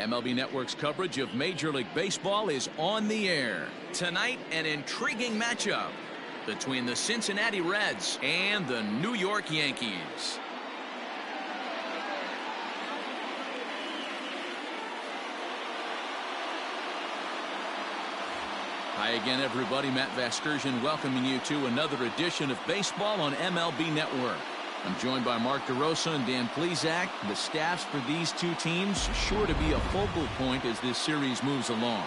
MLB Network's coverage of Major League Baseball is on the air. Tonight, an intriguing matchup between the Cincinnati Reds and the New York Yankees. Hi again, everybody. Matt Vasgersian welcoming you to another edition of Baseball on MLB Network. I'm joined by Mark DeRosa and Dan Plesac. The staffs for these two teams sure to be a focal point as this series moves along.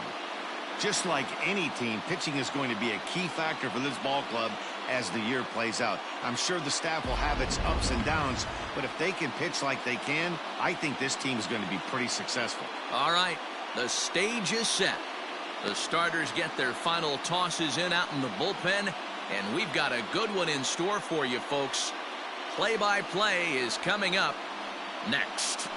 Just like any team, pitching is going to be a key factor for this ball club as the year plays out. I'm sure the staff will have its ups and downs, but if they can pitch like they can, I think this team is going to be pretty successful. All right, the stage is set. The starters get their final tosses in out in the bullpen, and we've got a good one in store for you, folks. Play-by-play is coming up next.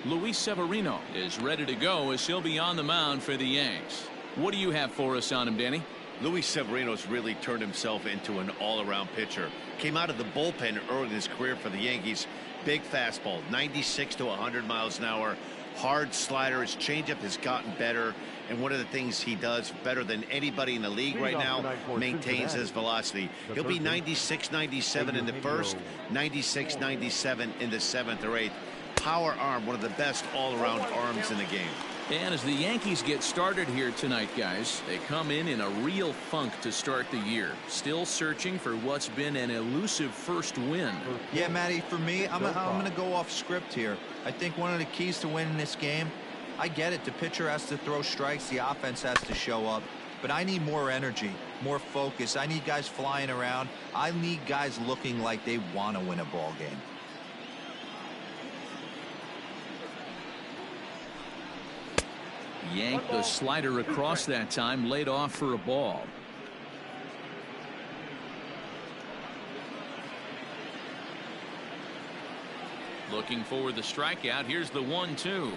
Luis Severino is ready to go as he'll be on the mound for the Yanks. What do you have for us on him, Danny? Luis Severino's really turned himself into an all-around pitcher. Came out of the bullpen early in his career for the Yankees. Big fastball, 96 to 100 miles an hour. Hard slider. His changeup has gotten better. And one of the things he does better than anybody in the league right now, maintains his velocity. He'll be 96, 97 in the first, 96, 97 in the seventh or eighth. Power arm, one of the best all-around arms in the game. And as the Yankees get started here tonight, guys, they come in a real funk to start the year. Still searching for what's been an elusive first win. Yeah, Matty, for me, I'm going to go off script here. I think one of the keys to winning this game, I get it, the pitcher has to throw strikes, the offense has to show up, but I need more energy, more focus. I need guys flying around. I need guys looking like they want to win a ball game. Yanked the slider across that time, laid off for a ball. Looking for the strikeout. Here's the 1-2.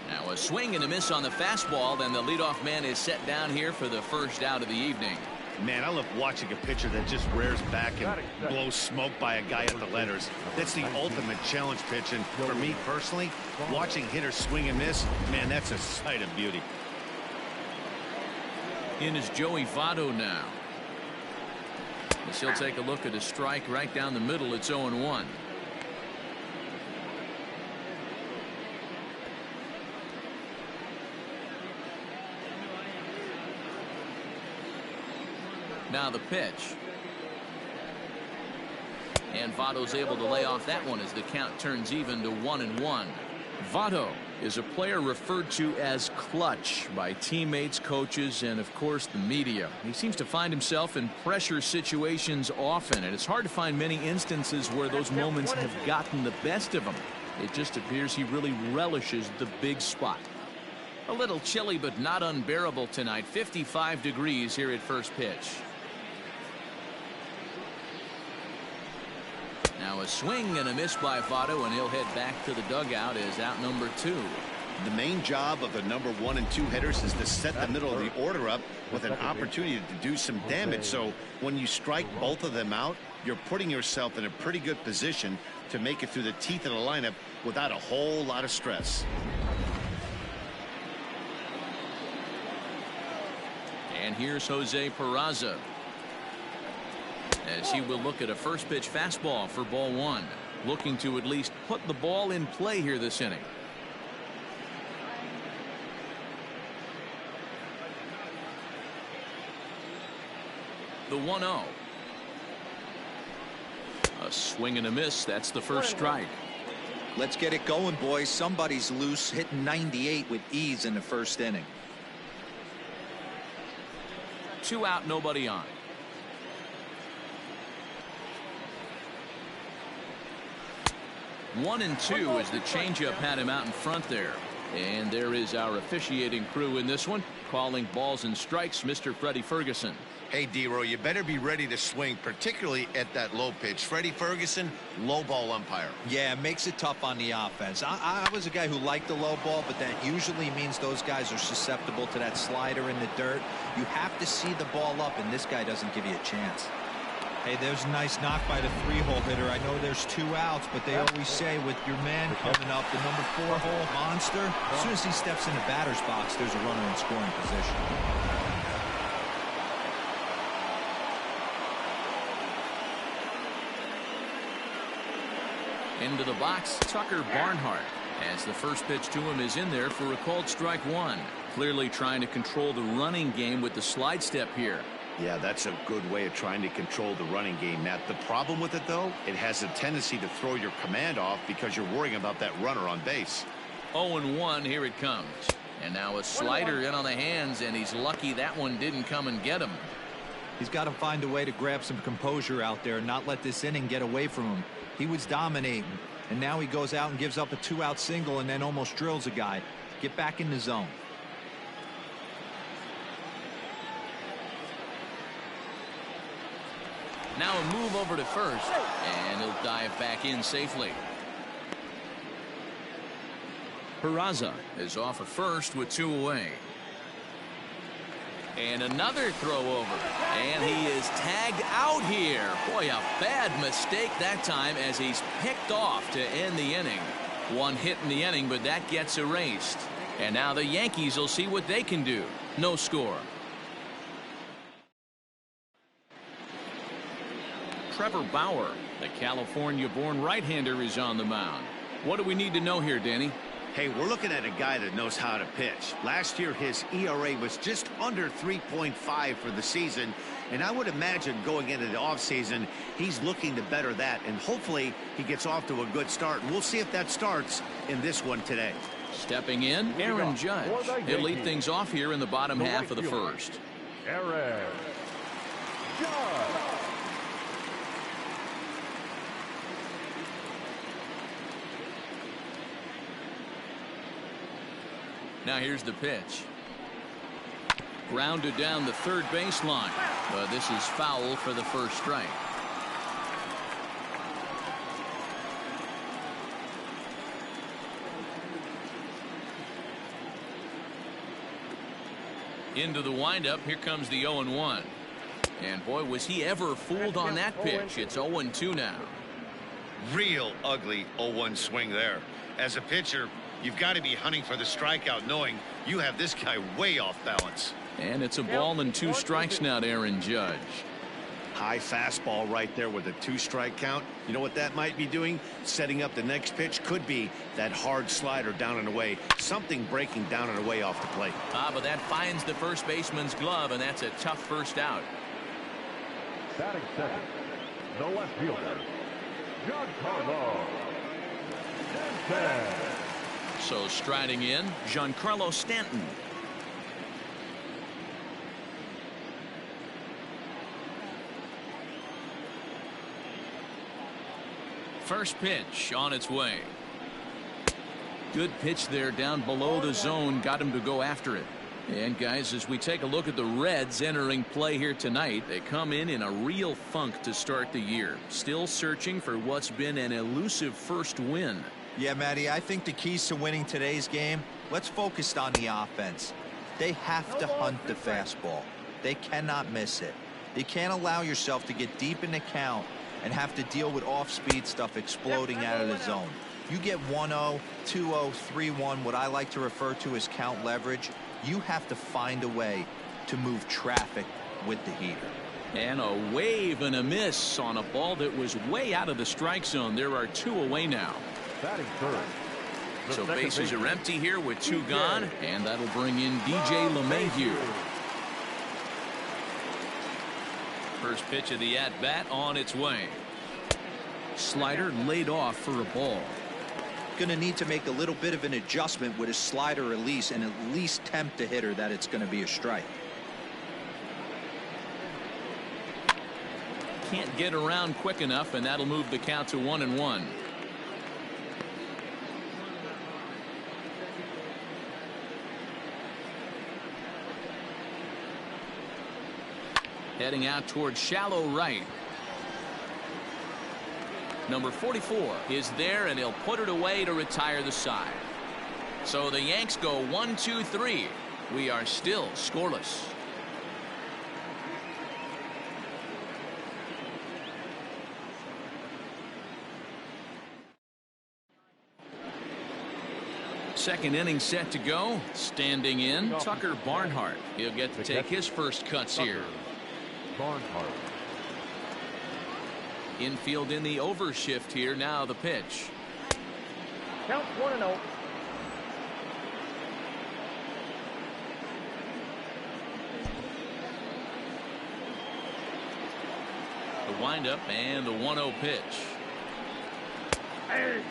Now a swing and a miss on the fastball. Then the leadoff man is set down here for the first out of the evening. Man, I love watching a pitcher that just rears back and blows smoke by a guy at the letters. That's the ultimate challenge pitch. And for me personally, watching hitters swing and miss, man, that's a sight of beauty. In is Joey Votto now. As he'll take a look at a strike right down the middle. It's 0-1. Now the pitch. And Votto's able to lay off that one as the count turns even to 1-1. Votto is a player referred to as clutch by teammates, coaches, and of course the media. He seems to find himself in pressure situations often, and it's hard to find many instances where those moments have gotten the best of him. It just appears he really relishes the big spot. A little chilly but not unbearable tonight. 55 degrees here at first pitch. Now a swing and a miss by Votto, and he'll head back to the dugout as out number 2. The main job of the number 1 and 2 hitters is to set the middle of the order up with an opportunity to do some damage. So when you strike both of them out, you're putting yourself in a pretty good position to make it through the teeth of the lineup without a whole lot of stress. And here's Jose Peraza, as he will look at a first pitch fastball for ball 1, looking to at least put the ball in play here this inning. The 1-0. A swing and a miss. That's the first strike. Let's get it going, boys. Somebody's loose, hitting 98 with ease in the first inning. 2 out, nobody on. 1-2 as the changeup had him out in front there. And there is our officiating crew in this one, calling balls and strikes, Mr. Freddie Ferguson. Hey, D-Row, you better be ready to swing, particularly at that low pitch. Freddie Ferguson, low ball umpire. Yeah, it makes it tough on the offense. I was a guy who liked the low ball, but that usually means those guys are susceptible to that slider in the dirt. You have to see the ball up, and this guy doesn't give you a chance. Hey, there's a nice knock by the 3-hole hitter. I know there's 2 outs, but they always say with your man coming up, the number 4-hole monster, as soon as he steps in the batter's box, there's a runner in scoring position. Into the box, Tucker Barnhart, as the first pitch to him is in there for a called strike 1. Clearly trying to control the running game with the slide step here. Yeah, that's a good way of trying to control the running game, Matt. The problem with it, though, it has a tendency to throw your command off because you're worrying about that runner on base. 0-1, here it comes. And now a slider in on the hands, and he's lucky that one didn't come and get him. He's got to find a way to grab some composure out there and not let this inning get away from him. He was dominating, and now he goes out and gives up a 2-out single and then almost drills a guy. Get back in the zone. Now a move over to first, and he'll dive back in safely. Peraza is off at first with 2 away. And another throw over, and he is tagged out here. Boy, a bad mistake that time as he's picked off to end the inning. 1 hit in the inning, but that gets erased. And now the Yankees will see what they can do. No score. Trevor Bauer, the California-born right-hander, is on the mound. What do we need to know here, Danny? Hey, we're looking at a guy that knows how to pitch. Last year, his ERA was just under 3.5 for the season, and I would imagine going into the offseason, he's looking to better that, and hopefully he gets off to a good start. We'll see if that starts in this one today. Stepping in, Aaron Judge. He'll lead things off here in the bottom half of the first. Aaron Judge. Now here's the pitch. Grounded down the third baseline. But this is foul for the first strike. Into the windup. Here comes the 0-1. And boy, was he ever fooled on that pitch. It's 0-2 now. Real ugly 0-1 swing there. As a pitcher, you've got to be hunting for the strikeout, knowing you have this guy way off balance. And it's a ball and 2 strikes now to Aaron Judge. High fastball right there with a 2-strike count. You know what that might be doing? Setting up the next pitch. Could be that hard slider down and away. Something breaking down and away off the plate. But that finds the first baseman's glove, and that's a tough first out. Batting second, the left fielder, Giancarlo Stanton. So striding in, Giancarlo Stanton. First pitch on its way. Good pitch there down below the zone. Got him to go after it. And guys, as we take a look at the Reds entering play here tonight, they come in a real funk to start the year. Still searching for what's been an elusive first win. Yeah, Matty, I think the keys to winning today's game, let's focus on the offense. They have to hunt the fastball. They cannot miss it. You can't allow yourself to get deep in the count and have to deal with off-speed stuff exploding out of the zone. You get 1-0, 2-0, 3-1, what I like to refer to as count leverage. You have to find a way to move traffic with the heater. And a wave and a miss on a ball that was way out of the strike zone. There are 2 away now. Batting third. So bases are empty here with 2 gone, and that'll bring in DJ LeMahieu. First pitch of the at-bat on its way. Slider laid off for a ball. Going to need to make a little bit of an adjustment with his slider release and at least tempt the hitter that it's going to be a strike. Can't get around quick enough, and that'll move the count to 1-1. Heading out towards shallow right. Number 44 is there, and he'll put it away to retire the side. So the Yanks go 1-2-3. We are still scoreless. Second inning set to go. Standing in, Tucker Barnhart. He'll get to take his first cuts here. Barnhart. Infield in the overshift here. Now the pitch. Count 1-0. The windup and the 1-0 pitch. Hey.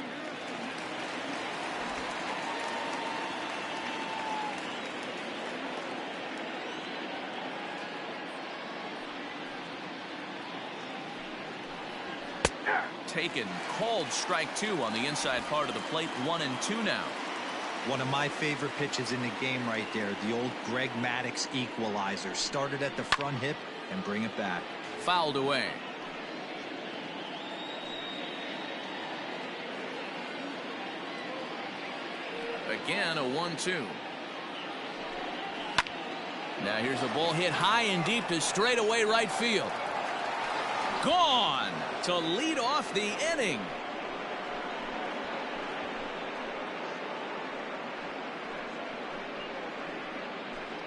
Taken, called strike 2 on the inside part of the plate. 1-2 now. One of my favorite pitches in the game right there. The old Greg Maddux equalizer. Started at the front hip and bring it back. Fouled away. Again a 1-2. Now here's the ball hit high and deep to straightaway right field. Gone to lead off the inning.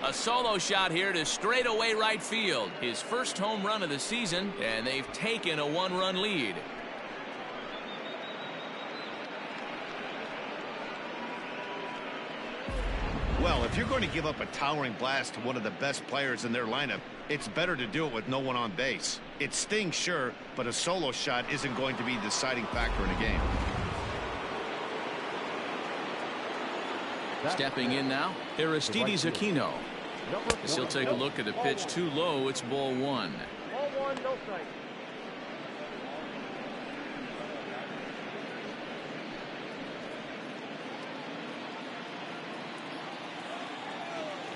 A solo shot here to straightaway right field. His first home run of the season, and they've taken a 1-run lead. Well, if you're going to give up a towering blast to one of the best players in their lineup, it's better to do it with no one on base. It stings, sure, but a solo shot isn't going to be the deciding factor in a game. Stepping in now, Aristides Aquino. As he'll take a look at the pitch too low. It's ball 1. Ball 1, no strike.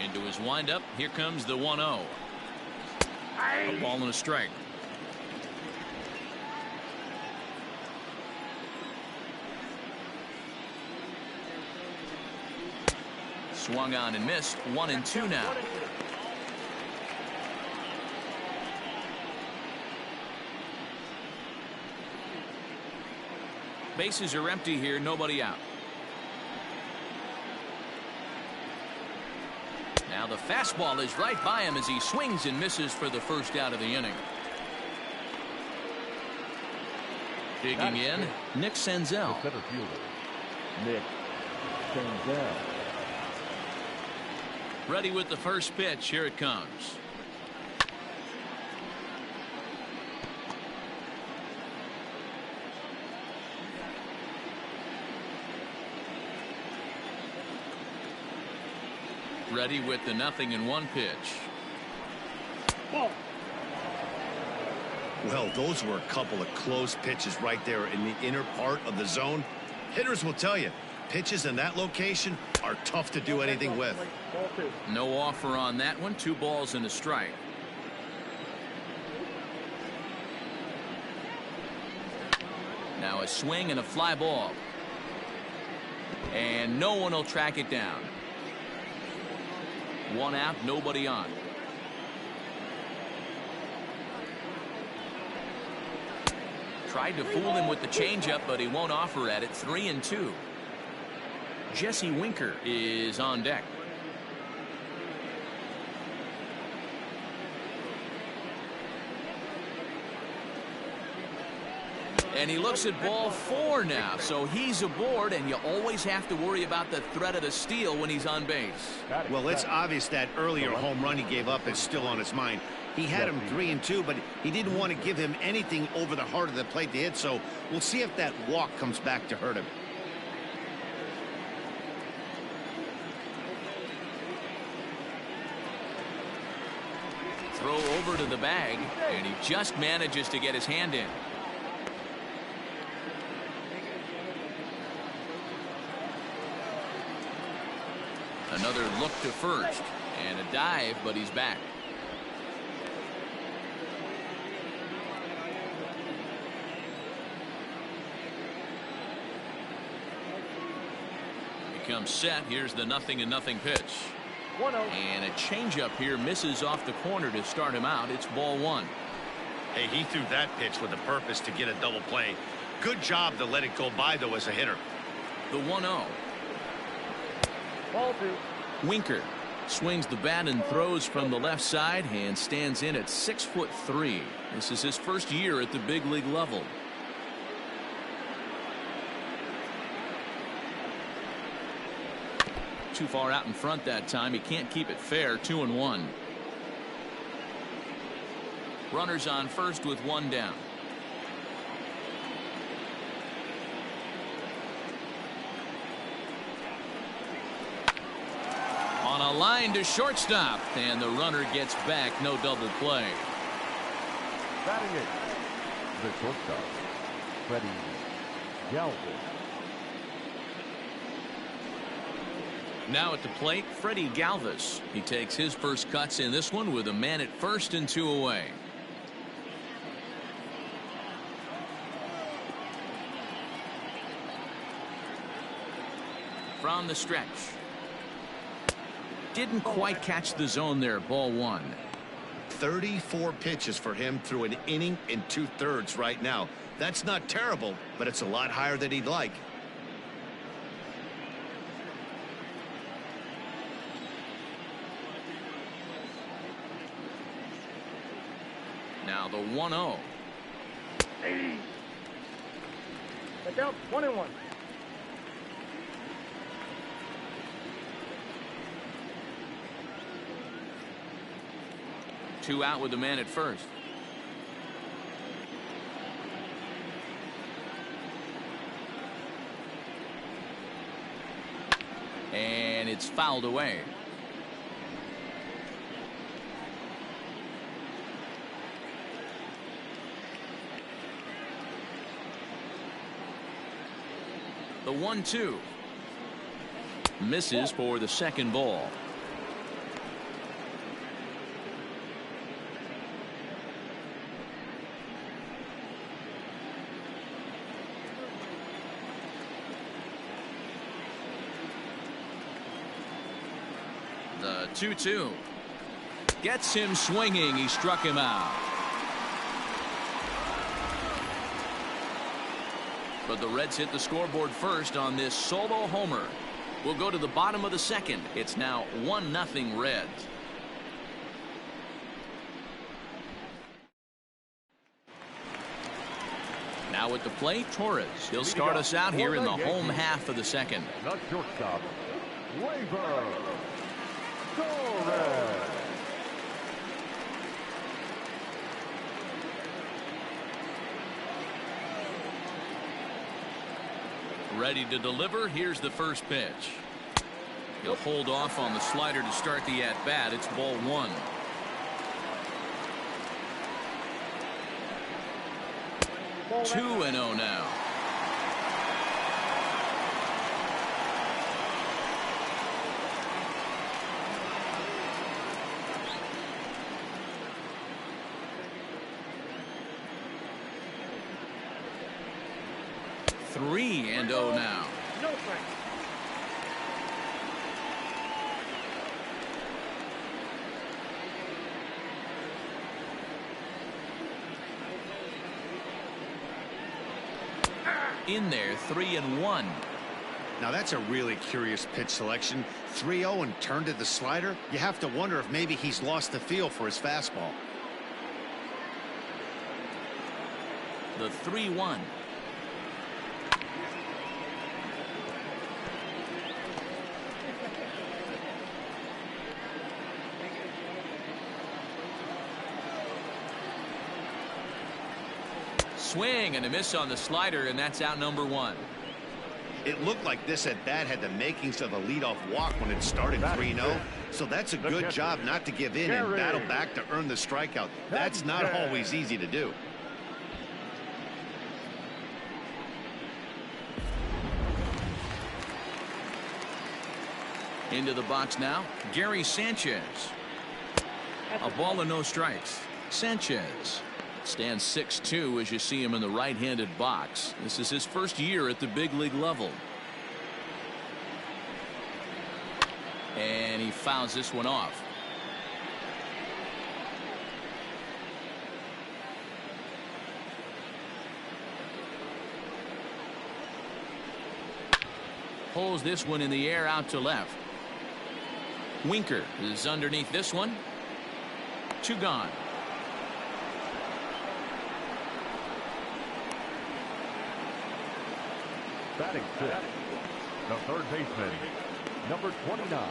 Into his windup. Here comes the 1-0. A ball and a strike. Swung on and missed. 1-2 now. Bases are empty here. Nobody out. Now the fastball is right by him as he swings and misses for the first out of the inning. Digging in, Nick Senzel. The center fielder, Nick Senzel. Ready with the first pitch. Here it comes. Ready with the 0-1 pitch. Ball. Well, those were a couple of close pitches right there in the inner part of the zone. Hitters will tell you, pitches in that location are tough to do anything with. Ball 2. No offer on that one. 2 balls and a strike. Now a swing and a fly ball. And no one will track it down. 1 out, nobody on. Tried to fool him with the changeup, but he won't offer at it. 3-2. Jesse Winker is on deck. And he looks at ball 4 now, so he's aboard, and you always have to worry about the threat of the steal when he's on base. Well, it's obvious that earlier home run he gave up is still on his mind. He had him 3-2, but he didn't want to give him anything over the heart of the plate to hit, so we'll see if that walk comes back to hurt him. Throw over to the bag, and he just manages to get his hand in. Another look to first, and a dive, but he's back. comes set. Here's the 0-0 pitch. 1-0. And a changeup here misses off the corner to start him out. It's ball one. Hey, he threw that pitch with a purpose to get a double play. Good job to let it go by, though, as a hitter. The 1-0. Ball 2. Winker swings the bat and throws from the left side and stands in at 6'3". This is his first year at the big league level. Too far out in front that time. He can't keep it fair. 2-1. Runners on first with one down. On a line to shortstop, and the runner gets back. No double play. Batting it, the shortstop, Freddie Galvis. Now at the plate, Freddie Galvis. He takes his first cuts in this one with a man at first and 2 away. From the stretch. Didn't quite catch the zone there. Ball 1. 34 pitches for him through an inning and 2/3 right now. That's not terrible, but it's a lot higher than he'd like. Now the 1-0. The count 1-1. Two out with the man at first. And it's fouled away. The 1-2 misses for the second ball. The 2-2 gets him swinging. He struck him out. But the Reds hit the scoreboard first on this solo homer. We'll go to the bottom of the second. It's now 1-0 Reds. Now at the plate, Torres. He'll start us out here in the home half of the second. The shortstop, Gleyber Torres. Ready to deliver. Here's the first pitch. He'll hold off on the slider to start the at-bat. It's ball 1. Ball 2-0 now. Three and 0 now. No strike. In there, 3-1. Now that's a really curious pitch selection. 3-0 and turned to the slider. You have to wonder if maybe he's lost the feel for his fastball. The 3-1. Swing and a miss on the slider, and that's out number 1. It looked like this at bat had the makings of a leadoff walk when it started 3-0. So that's a good job not to give in and battle back to earn the strikeout. That's not always easy to do. Into the box now, Gary Sanchez. A ball and no strikes. Sanchez stands 6'2" as you see him in the right-handed box. This is his first year at the big league level. And he fouls this one off. Pulls this one in the air out to left. Winker is underneath this one. 2 gone. Batting fifth, the third baseman, number 29.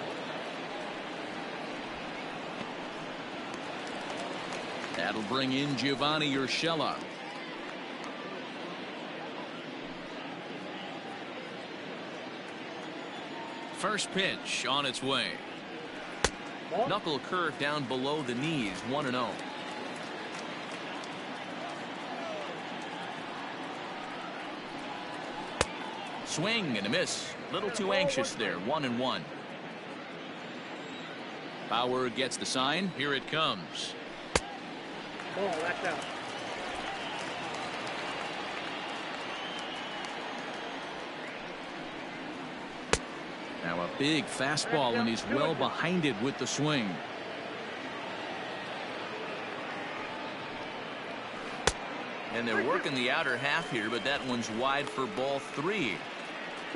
That'll bring in Giovanni Urshela. First pitch on its way. Knuckle curve down below the knees. 1-0. Swing and a miss. Little too anxious there. 1-1. Bauer gets the sign. Here it comes. Ball, that's out. Now a big fastball, and he's well behind it with the swing. And they're working the outer half here, but that one's wide for ball 3.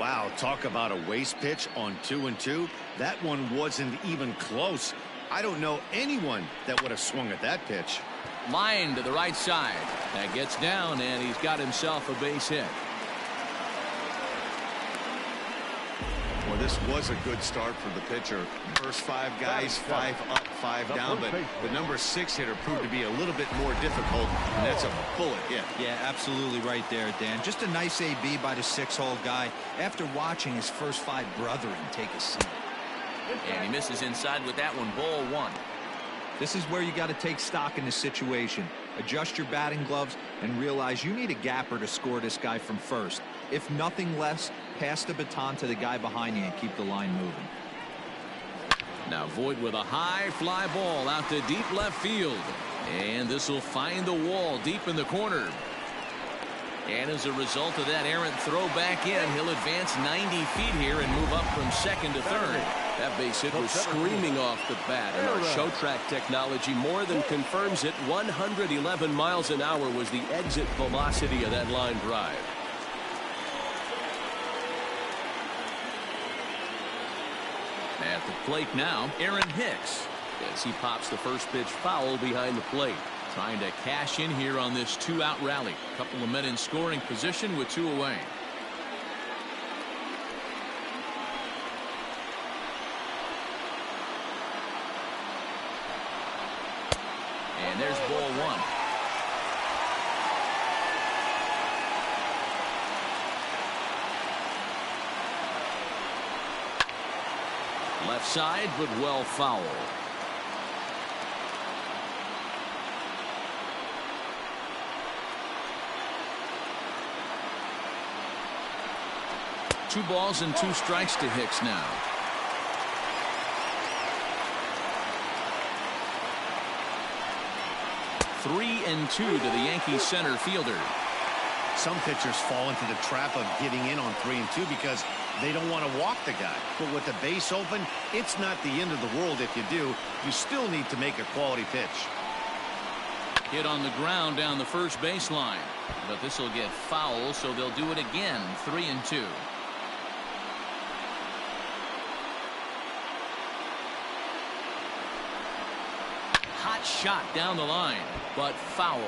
Wow, talk about a waste pitch on 2-2. That one wasn't even close. I don't know anyone that would have swung at that pitch. Line to the right side. That gets down, and he's got himself a base hit. Well, this was a good start for the pitcher. First 5 guys, 5 up, 5 down, but the number 6 hitter proved to be a little bit more difficult, and that's a bullet hit. Yeah, absolutely right there, Dan. Just a nice AB by the 6-hole guy after watching his first 5 brethren take a seat. And he misses inside with that one. Ball 1. This is where you got to take stock in the situation. Adjust your batting gloves and realize you need a gapper to score this guy from first. If nothing less, pass the baton to the guy behind you and keep the line moving. Now Voit with a high fly ball out to deep left field. And this will find the wall deep in the corner. And as a result of that errant throw back in, he'll advance 90 feet here and move up from second to third. That base hit was screaming off the bat, and our show track technology more than confirms it. 111 miles an hour was the exit velocity of that line drive. At the plate now, Aaron Hicks, as he pops the first pitch foul behind the plate. Trying to cash in here on this 2-out rally. A couple of men in scoring position with 2 away. And there's ball 1. Left side, but well fouled. Two balls and 2 strikes to Hicks now. Three and 2 to the Yankees center fielder. Some pitchers fall into the trap of giving in on 3 and 2 because they don't want to walk the guy. But with the base open, it's not the end of the world if you do. You still need to make a quality pitch. Hit on the ground down the first baseline. But this will get foul, so they'll do it again. 3 and 2. Hot shot down the line, but foul.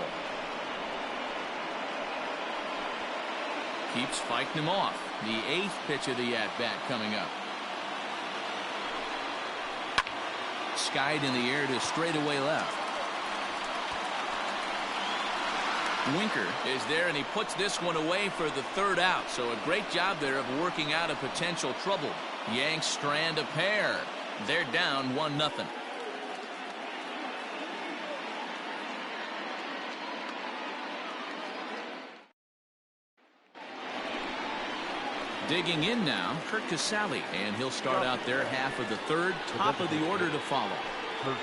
Keeps fighting him off. The 8th pitch of the at-bat coming up. Skied in the air to straightaway left. Winker is there, and he puts this one away for the 3rd out. So a great job there of working out a potential trouble. Yanks strand a pair. They're down 1-0. Digging in now, Kurt Casale, and he'll start out their half of the 3rd. Top of the order to follow. Kurt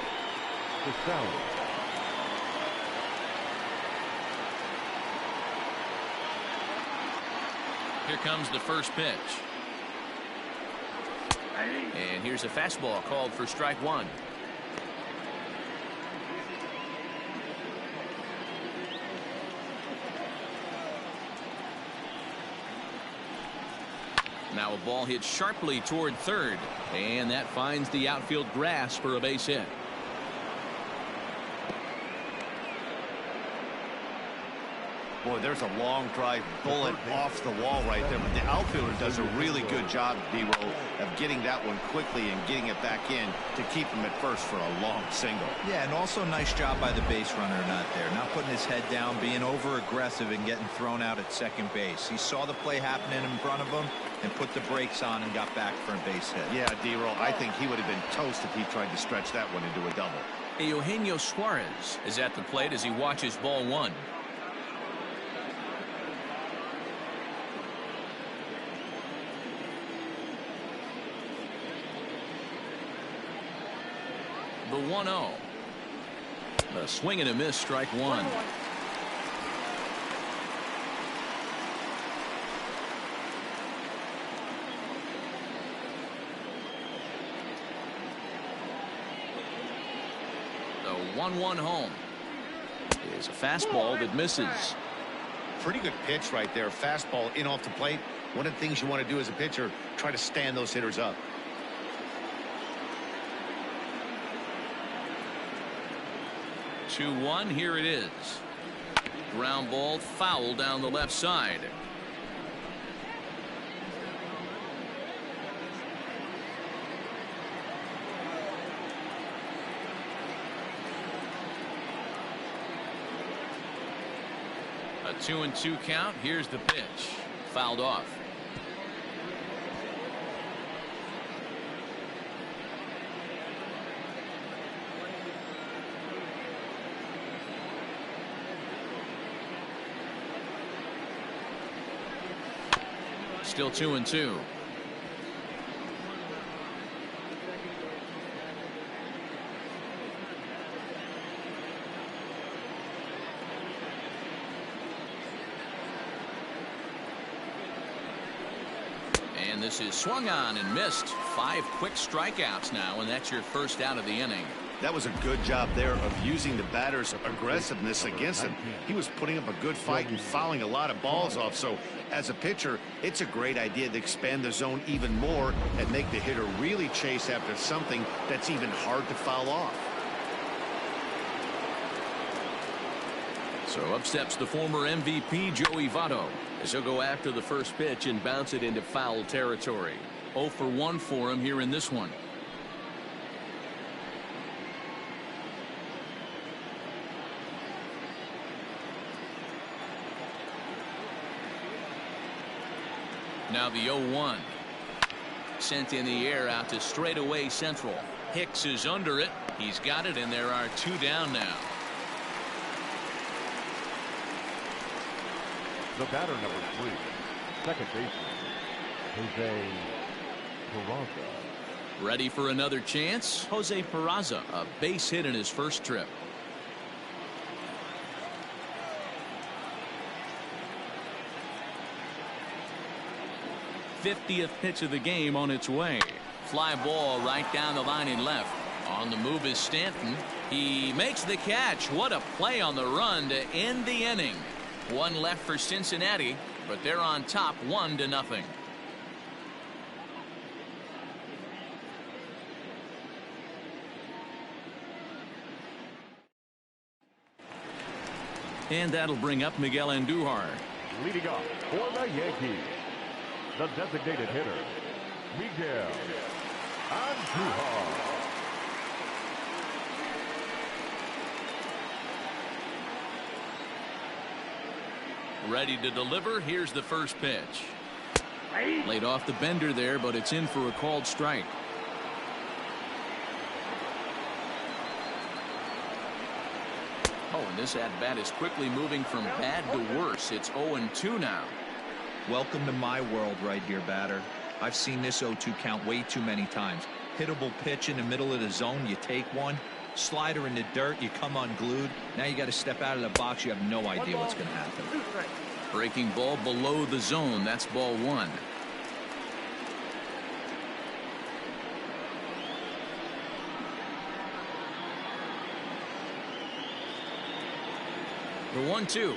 Casale. Here comes the first pitch. And here's a fastball called for strike one. Now a ball hit sharply toward third, and that finds the outfield grass for a base hit. Boy, there's a long drive bullet off the wall right there, but the outfielder does a really good job, D-Roll, of getting that one quickly and getting it back in to keep him at first for a long single. Yeah, and also nice job by the base runner not there, not putting his head down, being over aggressive and getting thrown out at second base. He saw the play happening in front of him and put the brakes on and got back for a base hit. Yeah, D-Roll, I think he would have been toast if he tried to stretch that one into a double. Eugenio Suarez is at the plate as he watches ball one. The 1-0. The swing and a miss, strike one. The 1-1 home is a fastball that misses. Pretty good pitch right there. Fastball in off the plate. One of the things you want to do as a pitcher, try to stand those hitters up. 2-1, here it is. Ground ball foul down the left side. A 2-2 count. Here's the pitch. Fouled off. Still 2-2. And this is swung on and missed. 5 quick strikeouts now, and that's your first out of the inning. That was a good job there of using the batter's aggressiveness against him. He was putting up a good fight and fouling a lot of balls off. So as a pitcher, it's a great idea to expand the zone even more and make the hitter really chase after something that's even hard to foul off. So up steps the former MVP Joey Votto as he'll go after the first pitch and bounce it into foul territory. 0 for 1 for him here in this one. Now the 0-1. Sent in the air out to straightaway central. Hicks is under it. He's got it, and there are 2 down now. The batter, number 3, second baseman, Jose Peraza. Ready for another chance? Jose Peraza, a base hit in his first trip. '50th pitch of the game on its way. Fly ball right down the line and left. On the move is Stanton. He makes the catch. What a play on the run to end the inning. 1 left for Cincinnati, but they're on top 1-0. And that'll bring up Miguel Andujar. Leading off for the Yankees, the designated hitter, Miguel Andujar. Ready to deliver. Here's the first pitch. Laid off the bender there, but it's in for a called strike. Oh, and this at-bat is quickly moving from bad to worse. It's 0-2 now. Welcome to my world right here, batter. I've seen this 0-2 count way too many times. Hittable pitch in the middle of the zone, you take one. Slider in the dirt, you come unglued. Now you got to step out of the box. You have no idea what's going to happen. Breaking ball below the zone. That's ball 1. The 1-2.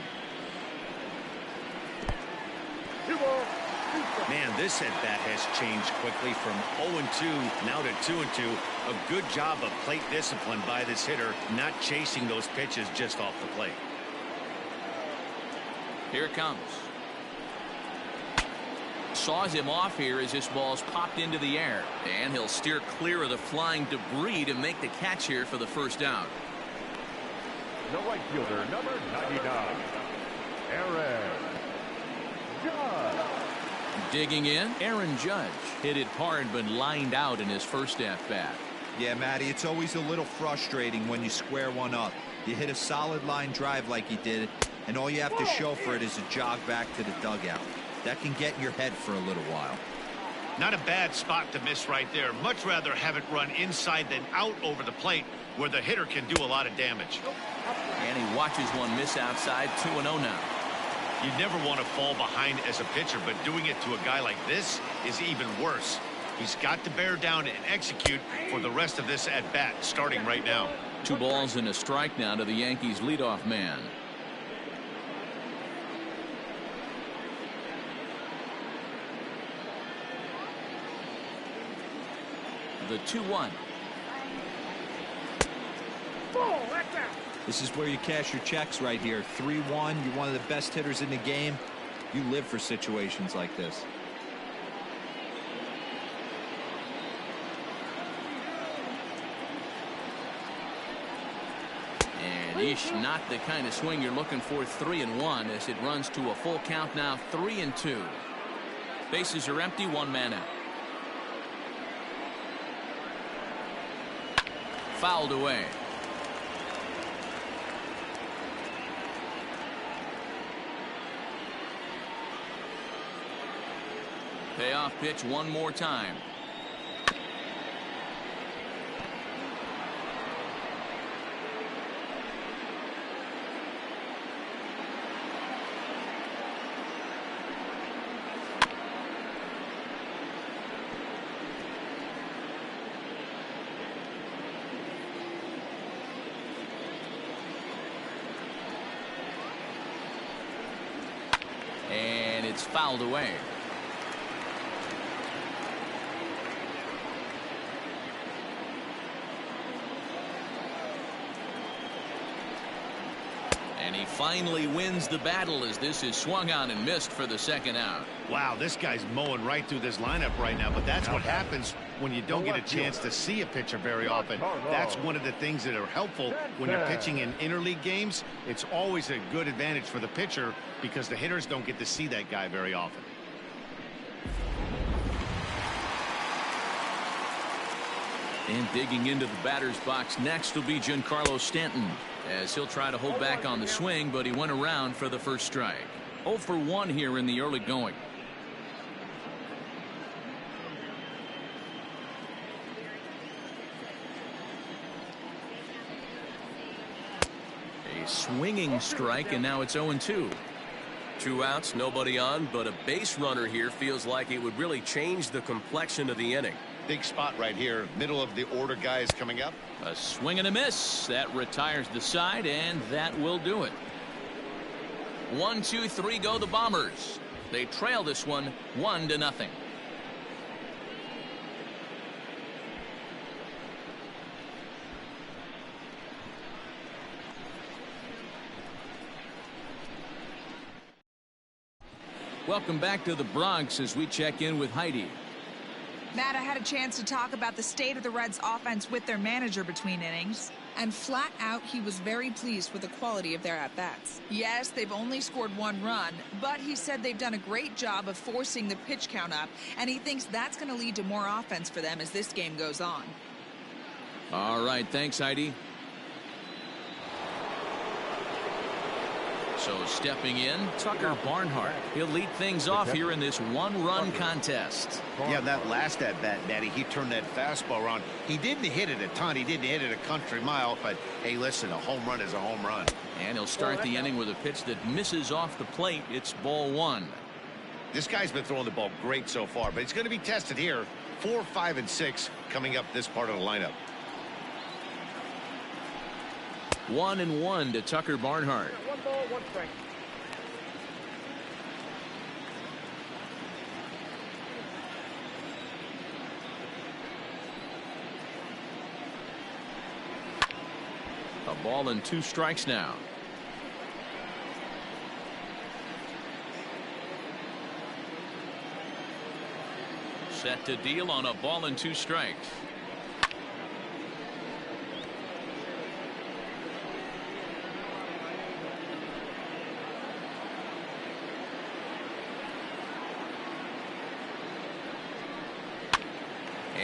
Man, this at-bat has changed quickly from 0-2 now to 2-2. A good job of plate discipline by this hitter, not chasing those pitches just off the plate. Here it comes. Saws him off here as this ball's popped into the air. And he'll steer clear of the flying debris to make the catch here for the first down. The right fielder, number 99, Aaron Judge. Digging in, Aaron Judge hit it hard but lined out in his first at-bat. Yeah, Matty, it's always a little frustrating when you square one up. You hit a solid line drive like he did, and all you have to show for it is a jog back to the dugout. That can get in your head for a little while. Not a bad spot to miss right there. Much rather have it run inside than out over the plate where the hitter can do a lot of damage. And he watches one miss outside. 2-0 now. You never want to fall behind as a pitcher, but doing it to a guy like this is even worse. He's got to bear down and execute for the rest of this at bat starting right now. 2 balls and a strike now to the Yankees leadoff man. The 2-1. This is where you cash your checks right here. 3-1. You're one of the best hitters in the game. You live for situations like this. And eesh, not the kind of swing you're looking for. 3-1 as it runs to a full count now. 3-2. Bases are empty. 1 man out. Fouled away. Payoff pitch one more time. And it's fouled away. And he finally wins the battle as this is swung on and missed for the second out. Wow, this guy's mowing right through this lineup right now, but that's what happens when you don't get a chance to see a pitcher very often. That's one of the things that are helpful when you're pitching in interleague games. It's always a good advantage for the pitcher because the hitters don't get to see that guy very often. And digging into the batter's box next will be Giancarlo Stanton, as he'll try to hold back on the swing, but he went around for the first strike. 0 for 1 here in the early going. A swinging strike, and now it's 0-2. 2 outs, nobody on, but a base runner here feels like it would really change the complexion of the inning. Big spot right here. Middle of the order guys coming up. A swing and a miss. That retires the side, and that will do it. 1, 2, 3 go the Bombers. They trail this one 1-0. Welcome back to the Bronx as we check in with Heidi. Matt, I had a chance to talk about the state of the Reds offense with their manager between innings, and flat out he was very pleased with the quality of their at-bats. Yes, they've only scored 1 run, but he said they've done a great job of forcing the pitch count up, and he thinks that's going to lead to more offense for them as this game goes on. All right, thanks, Heidi. So stepping in, Tucker Barnhart. He'll lead things off here in this 1-run contest. Yeah, that last at-bat, Daddy, he turned that fastball around. He didn't hit it a ton. He didn't hit it a country mile, but hey, listen, a home run is a home run. And he'll start the inning with a pitch that misses off the plate. It's ball 1. This guy's been throwing the ball great so far, but it's going to be tested here. 4, 5, and 6 coming up this part of the lineup. 1-1 to Tucker Barnhart. One strike. A ball and 2 strikes now. Set to deal on a ball and 2 strikes.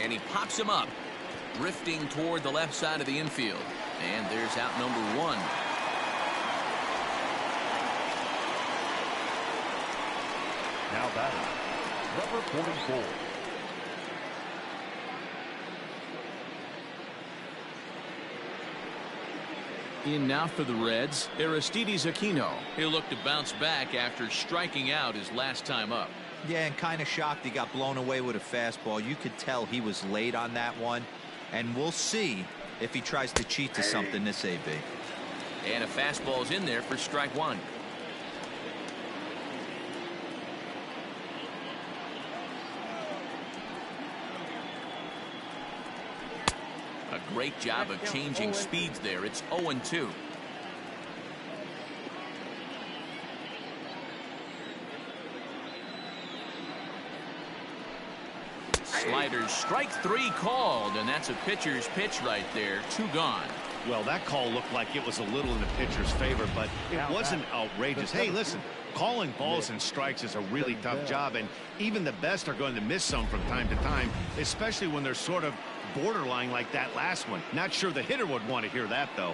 And he pops him up, drifting toward the left side of the infield. And there's out number 1. Now batting, number 44. In now for the Reds, Aristides Aquino. He'll look to bounce back after striking out his last time up. Yeah, and kind of shocked he got blown away with a fastball. You could tell he was late on that one. And we'll see if he tries to cheat to something this AB. And a fastball's in there for strike 1. A great job of changing speeds there. It's 0-2. Sliders, strike 3 called, and that's a pitcher's pitch right there. 2 gone. Well, that call looked like it was a little in the pitcher's favor, but it wasn't outrageous. Hey, listen, calling balls and strikes is a really tough job, and even the best are going to miss some from time to time, especially when they're sort of borderline like that last one. Not sure the hitter would want to hear that, though.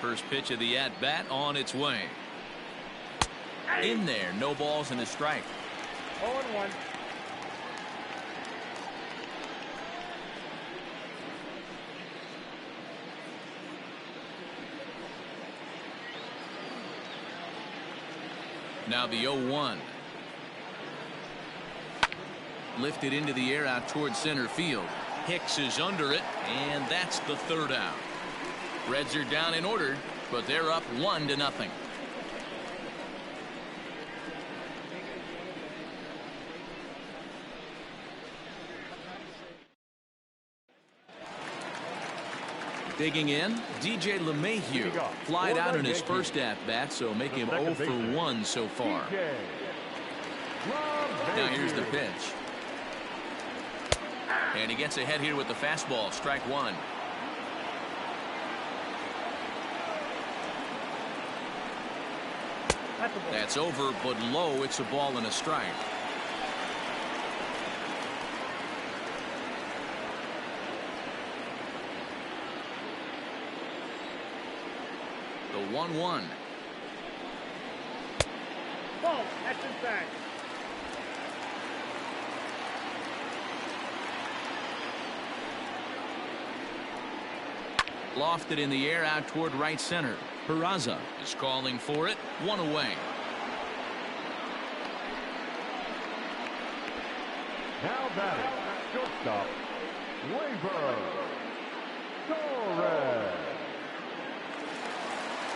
First pitch of the at-bat on its way. In there, no balls and a strike. 0-1. Now the 0-1. Lifted into the air out towards center field. Hicks is under it, and that's the 3rd out. Reds are down in order, but they're up 1-0. Digging in, DJ LeMahieu flied out in his first at-bat, so make him 0 for 1 so far. Now here's the pitch. And he gets ahead here with the fastball, strike 1. That's over, but low. It's a ball and a strike. The 1-1. Ball. That's inside. Lofted in the air out toward right center. Peraza is calling for it. 1 away. Now batting, shortstop, Gleyber Torres.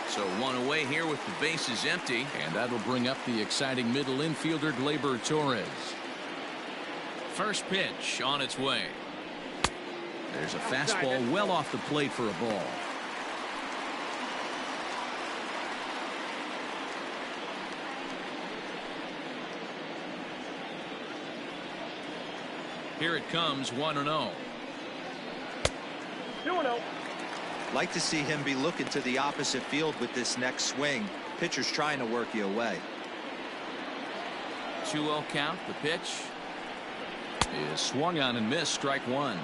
So 1 away here with the bases empty, and that'll bring up the exciting middle infielder Gleyber Torres. First pitch on its way. There's a fastball well off the plate for a ball. Here it comes, 1-0. 2-0. Like to see him be looking to the opposite field with this next swing. Pitcher's trying to work you away. 2-0 count. The pitch is swung on and missed, strike 1.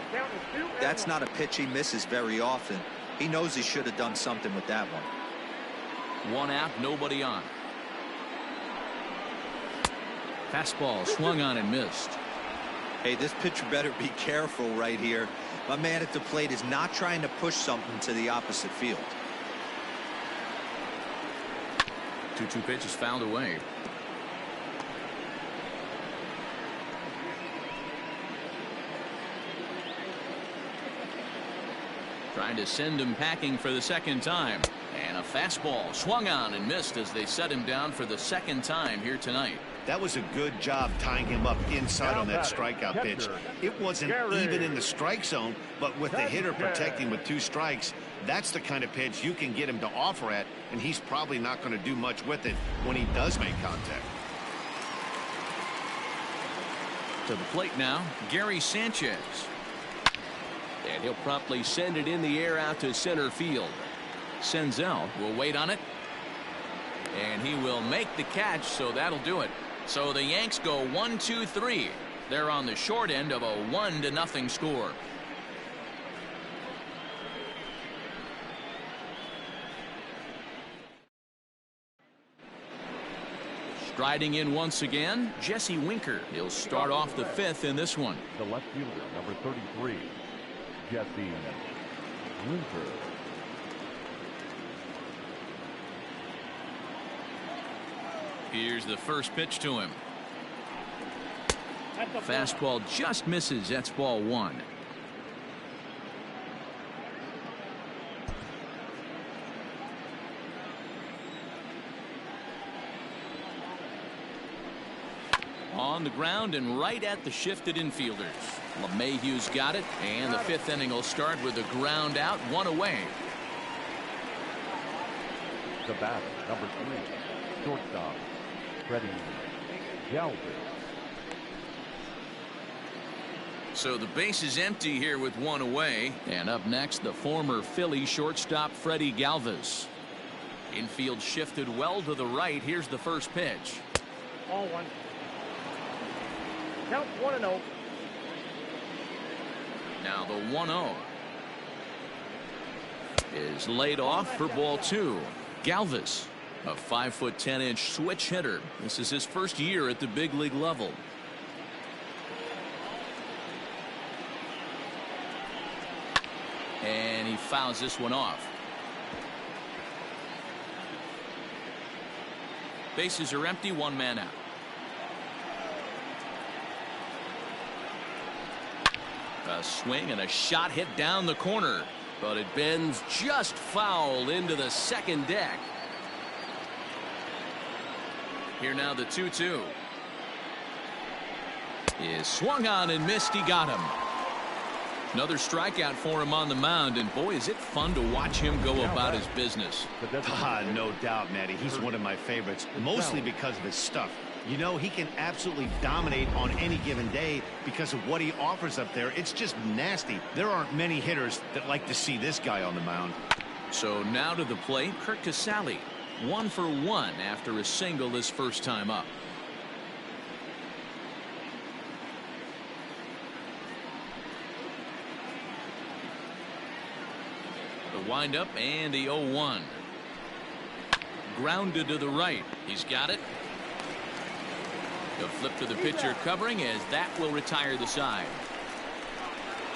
That's not a pitch he misses very often. He knows he should have done something with that one. 1 out, nobody on. Fastball swung on and missed. Hey, this pitcher better be careful right here. My man at the plate is not trying to push something to the opposite field. 2-2 pitch is fouled away. Trying to send him packing for the second time. And a fastball swung on and missed as they set him down for the second time here tonight. That was a good job tying him up inside on that strikeout pitch. It wasn't even in the strike zone, but with the hitter protecting with 2 strikes, that's the kind of pitch you can get him to offer at, and he's probably not going to do much with it when he does make contact. To the plate now, Gary Sanchez. And he'll promptly send it in the air out to center field. Senzel will wait on it. And he will make the catch, so that'll do it. So the Yanks go 1-2-3. They're on the short end of a 1-0 score. Striding in once again, Jesse Winker. He'll start off the 5th in this one. The left fielder, number 33, Jesse Winker. Here's the first pitch to him. Fastball just misses. That's ball 1. On the ground and right at the shifted infielders. LeMahieu's got it, and the 5th inning will start with a ground out, 1 away. The batter, number 3, shortstop, Freddie Galvis. So the base is empty here with 1 away. And up next, the former Philly shortstop Freddie Galvis. Infield shifted well to the right. Here's the first pitch. Ball 1. Count 1-0. Now the 1-0 is laid off for ball 2. Galvis, a 5'10" switch hitter. This is his first year at the big league level. And he fouls this one off. Bases are empty, 1 man out. A swing and a shot hit down the corner, but it bends just foul into the second deck. Here now the 2-2 is swung on and missed. He got him. Another strikeout for him on the mound, and boy, is it fun to watch him go about his business. No doubt, Matty. He's one of my favorites, mostly because of his stuff. You know, he can absolutely dominate on any given day because of what he offers up there. It's just nasty. There aren't many hitters that like to see this guy on the mound. So now to the plate, Kurt Casale, 1 for 1 after a single his first time up. The windup and the 0-1. Grounded to the right. He's got it. The flip to the pitcher covering as that will retire the side.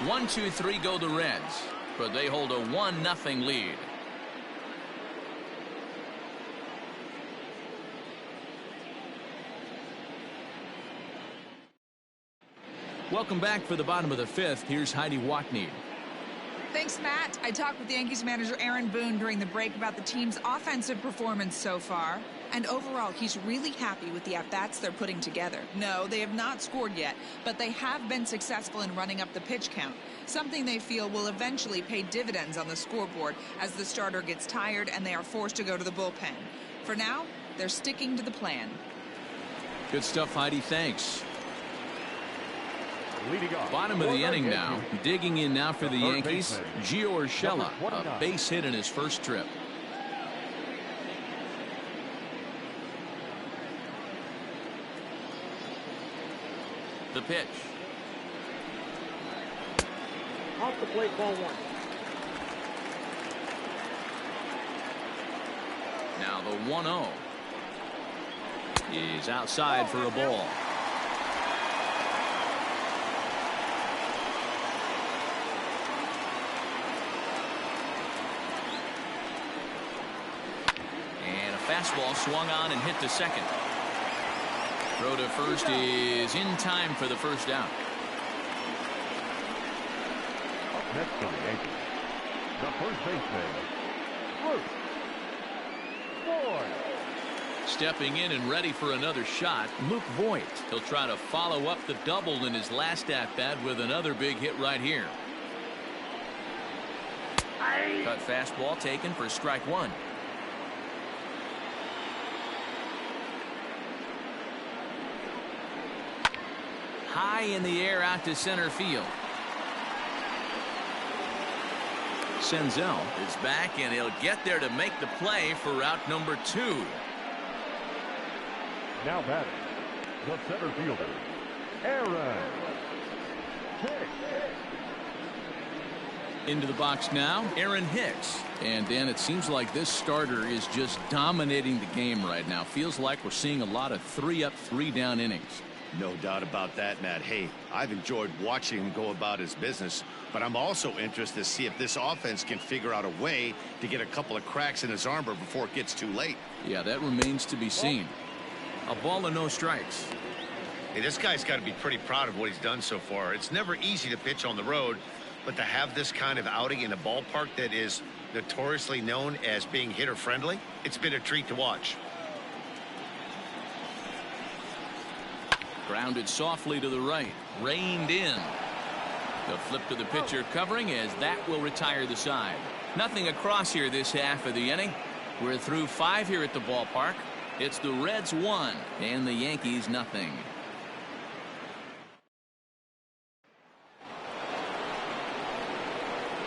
1-2-3 go the Reds, but they hold a 1-0 lead. Welcome back for the bottom of the 5th. Here's Heidi Watney. Thanks, Matt. I talked with Yankees manager Aaron Boone during the break about the team's offensive performance so far. And overall, he's really happy with the at-bats they're putting together. No, they have not scored yet, but they have been successful in running up the pitch count, something they feel will eventually pay dividends on the scoreboard as the starter gets tired and they are forced to go to the bullpen. For now, they're sticking to the plan. Good stuff, Heidi. Thanks. Off, bottom of the inning now. Digging in now for the Yankees, Gio Urshela, a base hit in his first trip. The pitch. Off the plate, ball 1. Now the 1-0 is outside for a ball. And a fastball swung on and hit to second. Throw to first is in time for the first out. Next for the Yankees, The first baseman, Bruce Boyd. Stepping in and ready for another shot, Luke Voigt. He'll try to follow up the double in his last at-bat with another big hit right here. Cut fastball taken for strike one. High in the air out to center field. Senzel is back, and he'll get there to make the play for route number 2. Now batting, the center fielder, Aaron Hicks. Into the box now, Aaron Hicks. And Dan, it seems like this starter is just dominating the game right now. Feels like we're seeing a lot of 3-up, 3-down innings. No doubt about that, Matt. Hey, I've enjoyed watching him go about his business, but I'm also interested to see if this offense can figure out a way to get a couple of cracks in his armor before it gets too late. Yeah, that remains to be seen. A ball and no strikes. Hey, this guy's got to be pretty proud of what he's done so far. It's never easy to pitch on the road, but to have this kind of outing in a ballpark that is notoriously known as being hitter friendly, it's been a treat to watch. Grounded softly to the right. Reined in. The flip to the pitcher covering as that will retire the side. Nothing across here this half of the inning. We're through 5 here at the ballpark. It's the Reds 1 and the Yankees nothing.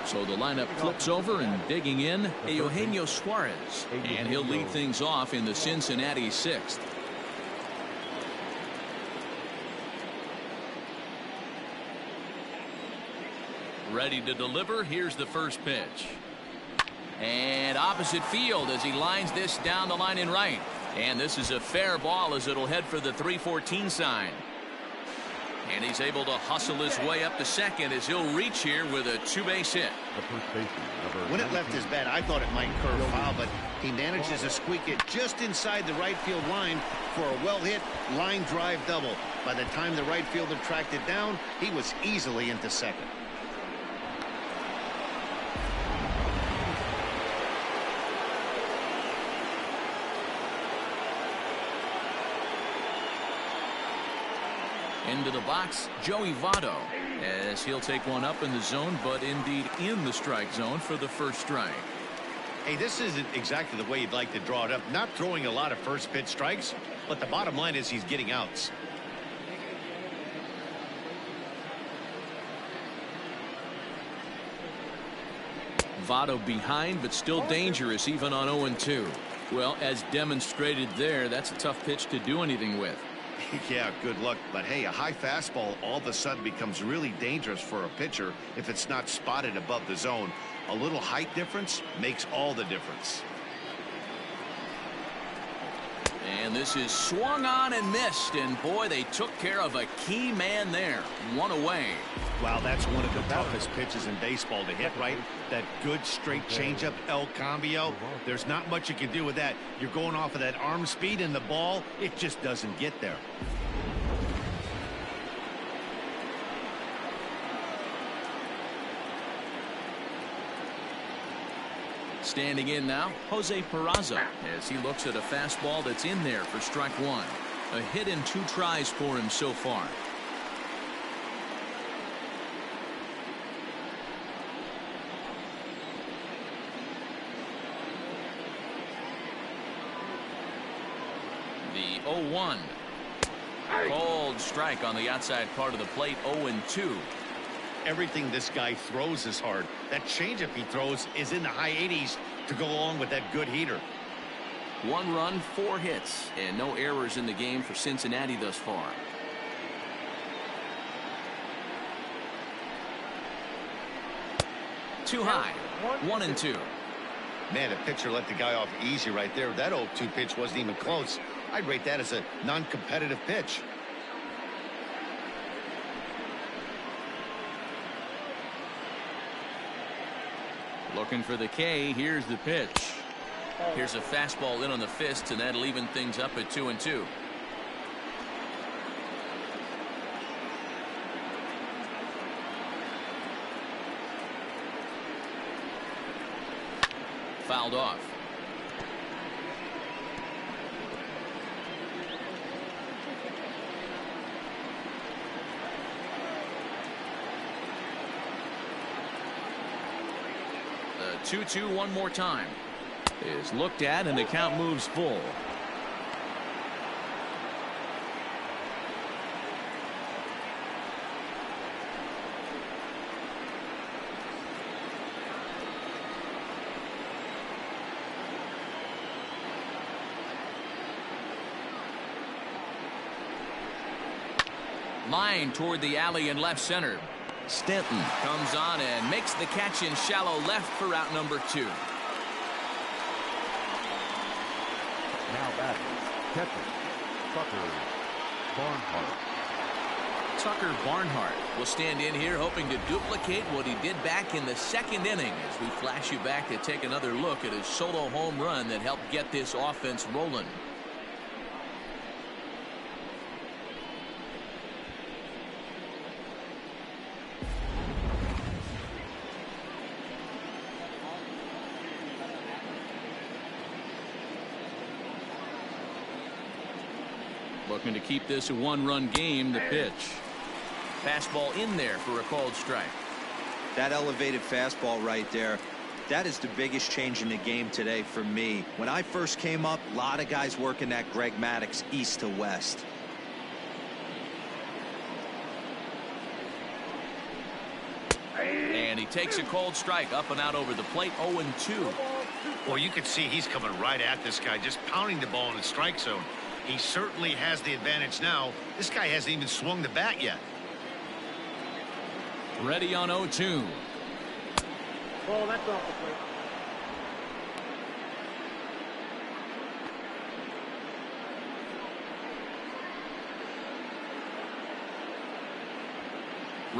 So the lineup flips over, and digging in, Eugenio Suarez. And he'll lead things off in the Cincinnati 6th. Ready to deliver. Here's the first pitch. And opposite field as he lines this down the line in right. And this is a fair ball as it'll head for the 314 sign. And he's able to hustle his way up to second as he'll reach here with a 2-base hit. When it left his bat, I thought it might curve foul, but he manages to squeak it just inside the right field line for a well-hit line drive double. By the time the right fielder tracked it down, he was easily into second. Into the box, Joey Votto, as he'll take one up in the zone, but indeed in the strike zone for the first strike. Hey, this isn't exactly the way you'd like to draw it up. Not throwing a lot of first pitch strikes, but the bottom line is he's getting outs. Votto behind, but still dangerous even on 0-2. Well, as demonstrated there, that's a tough pitch to do anything with. Yeah, good luck. But hey, a high fastball all of a sudden becomes really dangerous for a pitcher if it's not spotted above the zone. A little height difference makes all the difference. And this is swung on and missed. And boy, they took care of a key man there. One away. Wow, that's one of the toughest pitches in baseball to hit, right? That good straight changeup, El Cambio. There's not much you can do with that. You're going off of that arm speed, and the ball, it just doesn't get there. Standing in now, Jose Peraza, as he looks at a fastball that's in there for strike one. A hit in 2 tries for him so far. The 0-1. Cold strike on the outside part of the plate. 0-2. Everything this guy throws is hard. That changeup he throws is in the high 80s to go along with that good heater. 1 run, 4 hits, and no errors in the game for Cincinnati thus far. Too high. 1-2. Man, a pitcher let the guy off easy right there. That 0-2 pitch wasn't even close. I'd rate that as a non-competitive pitch. Looking for the K. Here's the pitch. Here's a fastball in on the fist, and that'll even things up at 2-2. fouled off. The 2-2 one more time is looked at, and the count moves full. Line toward the alley in left center. Stanton comes on and makes the catch in shallow left for out number 2. Now back, catcher, Tucker Barnhart. Tucker Barnhart will stand in here hoping to duplicate what he did back in the second inning, as we flash you back to take another look at his solo home run that helped get this offense rolling. Looking to keep this a one-run game. The pitch. Fastball in there for a called strike. That elevated fastball right there, that is the biggest change in the game today for me. When I first came up, a lot of guys working that Greg Maddux east to west. And he takes a cold strike up and out over the plate. 0-2. Well, you can see he's coming right at this guy, just pounding the ball in the strike zone. He certainly has the advantage now. This guy hasn't even swung the bat yet. Ready on 0-2. Ball, that's off the plate.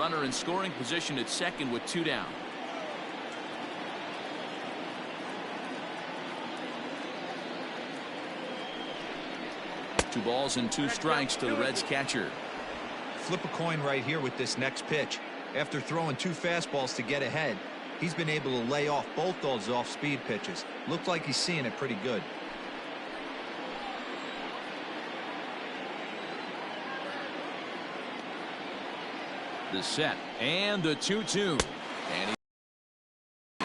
Runner in scoring position at second with 2 down. Two balls and 2 strikes to the Reds catcher. Flip a coin right here with this next pitch. After throwing 2 fastballs to get ahead, he's been able to lay off both those off-speed pitches. Looks like he's seeing it pretty good. The set and the 2-2. And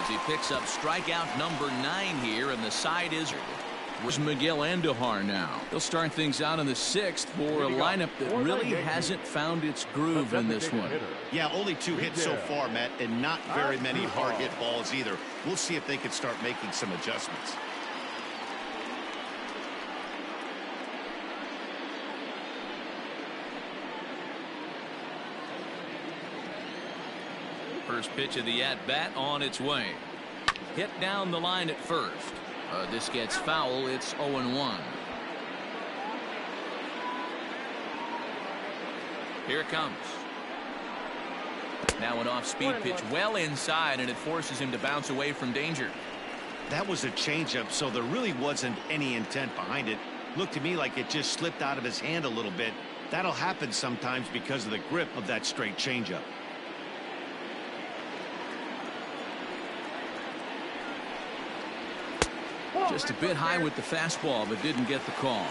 he picks up strikeout number 9 here, and the side is Miguel Andujar now. He'll start things out in the 6th for a lineup that really hasn't found its groove in this one. Yeah, only 2 hits so far, Matt, and not very many hard hit balls either. We'll see if they can start making some adjustments. First pitch of the at-bat on its way. Hit down the line at first. This gets foul. It's 0-1. Here it comes. Now an off-speed pitch well inside, and it forces him to bounce away from danger. That was a changeup, so there really wasn't any intent behind it. Looked to me like it just slipped out of his hand a little bit. That'll happen sometimes because of the grip of that straight changeup. Just a bit high with the fastball, but didn't get the call.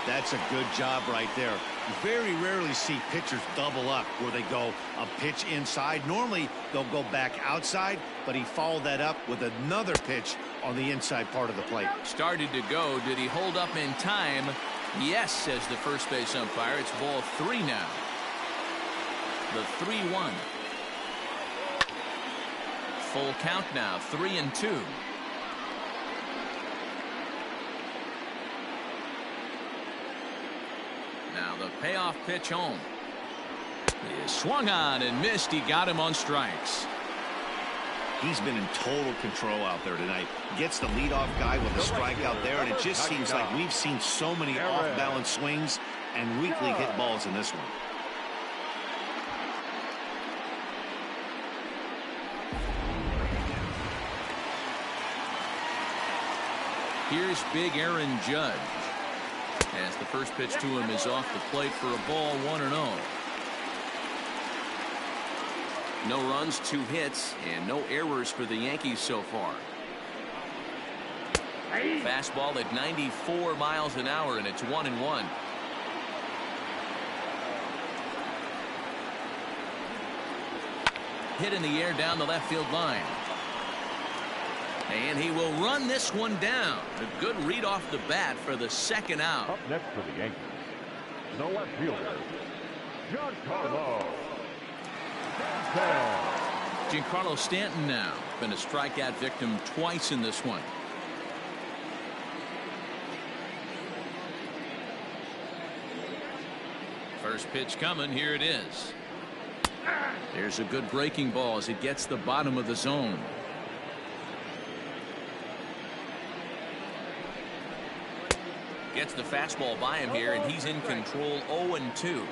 That's a good job right there. You very rarely see pitchers double up where they go a pitch inside. Normally they'll go back outside, but he followed that up with another pitch on the inside part of the plate. Started to go. Did he hold up in time? Yes, says the first base umpire. It's ball 3 now. The 3-1. Full count now, 3-2. Now the payoff pitch home. He swung on and missed. He got him on strikes. He's been in total control out there tonight. Gets the leadoff guy with a strike out there, and it just seems like we've seen so many off-balance swings and weakly hit balls in this one. Here's big Aaron Judge. As the first pitch to him is off the plate for a ball, 1-0. No runs, 2 hits, and no errors for the Yankees so far. Fastball at 94 miles an hour, and it's 1-1. Hit in the air down the left field line. And he will run this one down. A good read off the bat for the second out. Up next for the Yankees, the left fielder, Giancarlo Stanton. Giancarlo Stanton now been a strikeout victim twice in this one. First pitch coming. Here it is. There's a good breaking ball as it gets the bottom of the zone. Gets the fastball by him here, and he's in control. 0-2.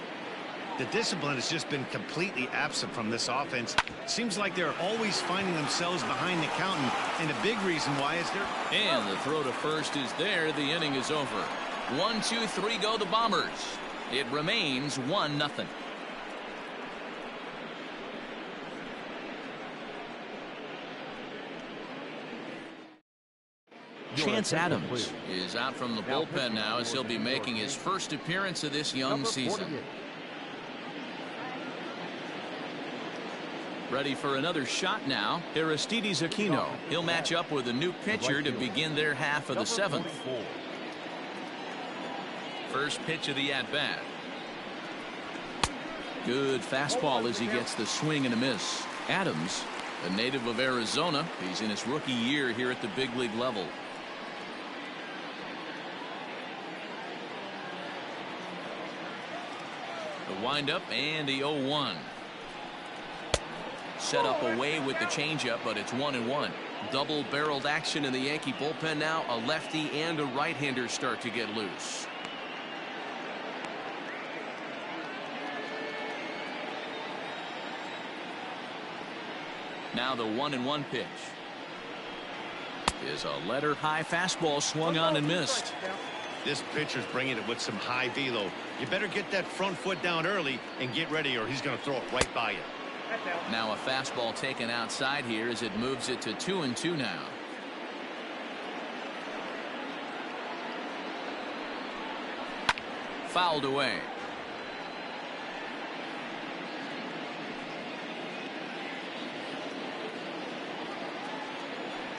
The discipline has just been completely absent from this offense. Seems like they're always finding themselves behind the count, and a big reason why is they're... And the throw to first is there. The inning is over. 1, 2, 3 go the Bombers. It remains 1-0. Chance Adams is out from the bullpen now as he'll be making his first appearance of this young season. Ready for another shot now. Aristides Aquino. He'll match up with a new pitcher to begin their half of the seventh. First pitch of the at-bat. Good fastball as he gets the swing and a miss. Adams, a native of Arizona. He's in his rookie year here at the big league level. The windup and the 0-1. Set up away with the changeup, but it's 1-1. Double-barreled action in the Yankee bullpen now. A lefty and a right-hander start to get loose. Now the 1-1 pitch is a letter-high fastball swung on and missed. This pitcher's bringing it with some high velo. You better get that front foot down early and get ready, or he's going to throw it right by you. Now a fastball taken outside here as it moves it to 2-2 now. Fouled away.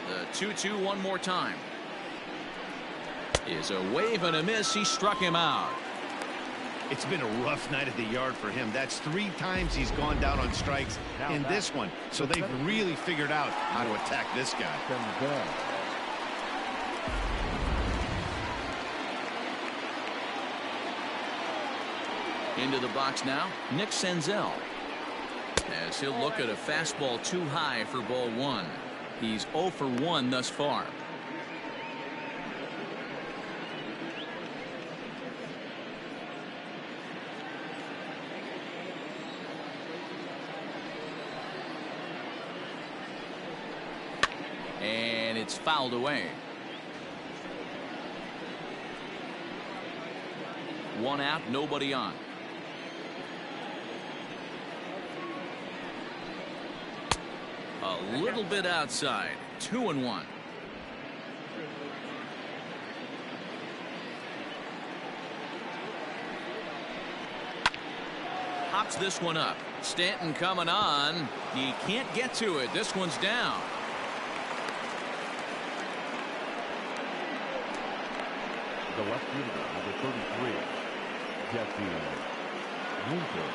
The 2-2 one more time. Is a wave and a miss. He struck him out. It's been a rough night at the yard for him. That's 3 times he's gone down on strikes in this one. So they've really figured out how to attack this guy. Into the box now, Nick Senzel. As he'll look at a fastball too high for ball 1. He's 0 for 1 thus far. And it's fouled away. 1 out, nobody on. A little bit outside. 2-1. Hops this one up. Stanton coming on. He can't get to it. This one's down. The left fielder, number 33, Jesse Winker.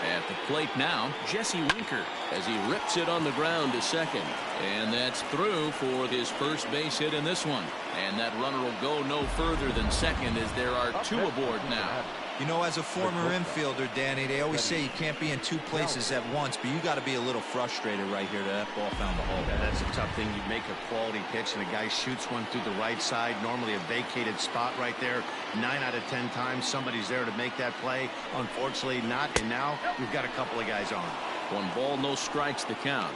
At the plate now, Jesse Winker as he rips it on the ground to second. And that's through for his first base hit in this one. And that runner will go no further than second as there are 2 aboard now. You know, as a former infielder, Danny, they always say you can't be in 2 places at once, but you got to be a little frustrated right here that ball found the hole. Yeah, that's a tough thing. You make a quality pitch and a guy shoots one through the right side, normally a vacated spot right there. 9 out of 10 times somebody's there to make that play. Unfortunately not, and now we've got a couple of guys on. 1 ball, no strikes to count.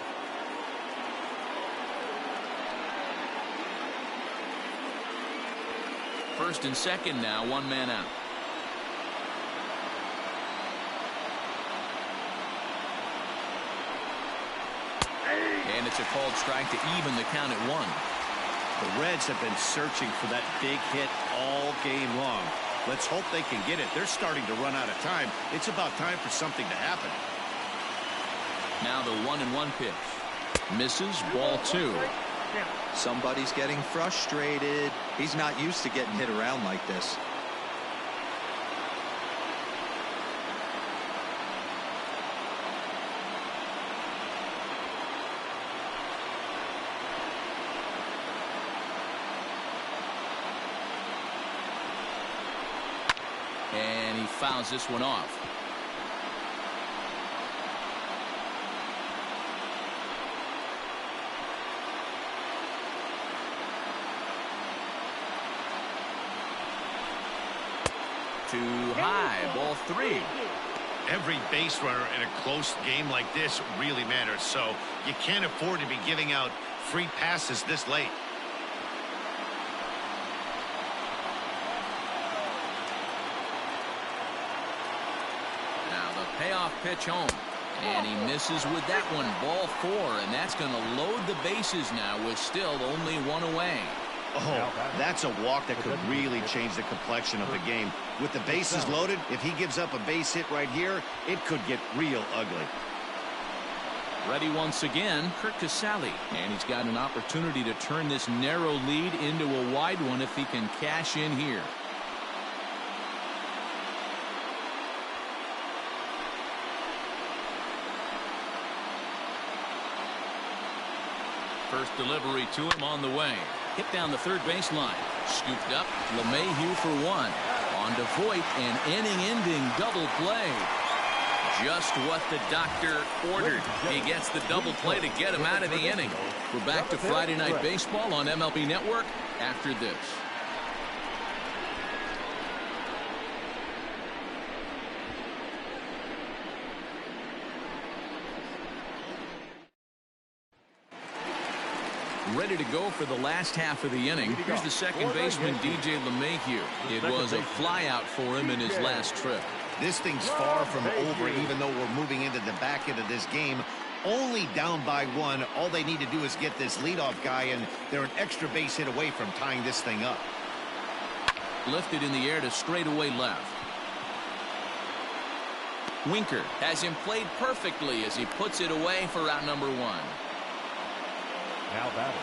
First and second now, 1 man out. gets a called strike to even the count at 1. The Reds have been searching for that big hit all game long. Let's hope they can get it. They're starting to run out of time. It's about time for something to happen. Now the 1-1 pitch. Misses, ball 2. Somebody's getting frustrated. He's not used to getting hit around like this. And he fouls this one off. Too high, ball 3. Every base runner in a close game like this really matters, so you can't afford to be giving out free passes this late. Now the payoff pitch home. And he misses with that one, ball 4, and that's going to load the bases now with still only 1 away. Oh, that's a walk that could really change the complexion of the game. With the bases loaded, if he gives up a base hit right here, it could get real ugly. Ready once again, Kurt Casale. And he's got an opportunity to turn this narrow lead into a wide one if he can cash in here. First delivery to him on the way. Hit down the third baseline. Scooped up. LeMahieu for 1. On to Voit, an inning-ending double play. Just what the doctor ordered. He gets the double play to get him out of the inning. We're back to Friday Night Baseball on MLB Network after this. Ready to go for the last half of the inning. Here's the second baseman, DJ LeMahieu. It was a flyout for him in his last trip. This thing's far from over, even though we're moving into the back end of this game. Only down by 1. All they need to do is get this leadoff guy, and they're an extra base hit away from tying this thing up. Lifted in the air to straightaway left. Winker has him played perfectly as he puts it away for out number 1. Now batting,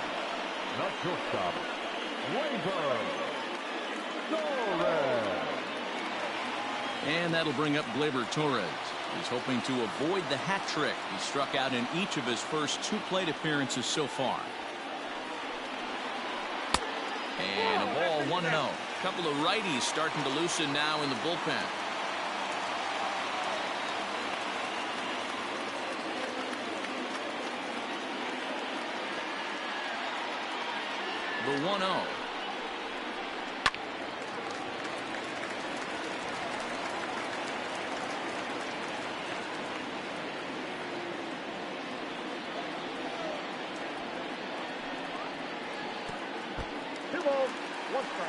the shortstop, Torres. And that'll bring up Gleyber Torres. He's hoping to avoid the hat trick. He struck out in each of his first 2 plate appearances so far. And a ball 1-0. A couple of righties starting to loosen now in the bullpen. The 1-0.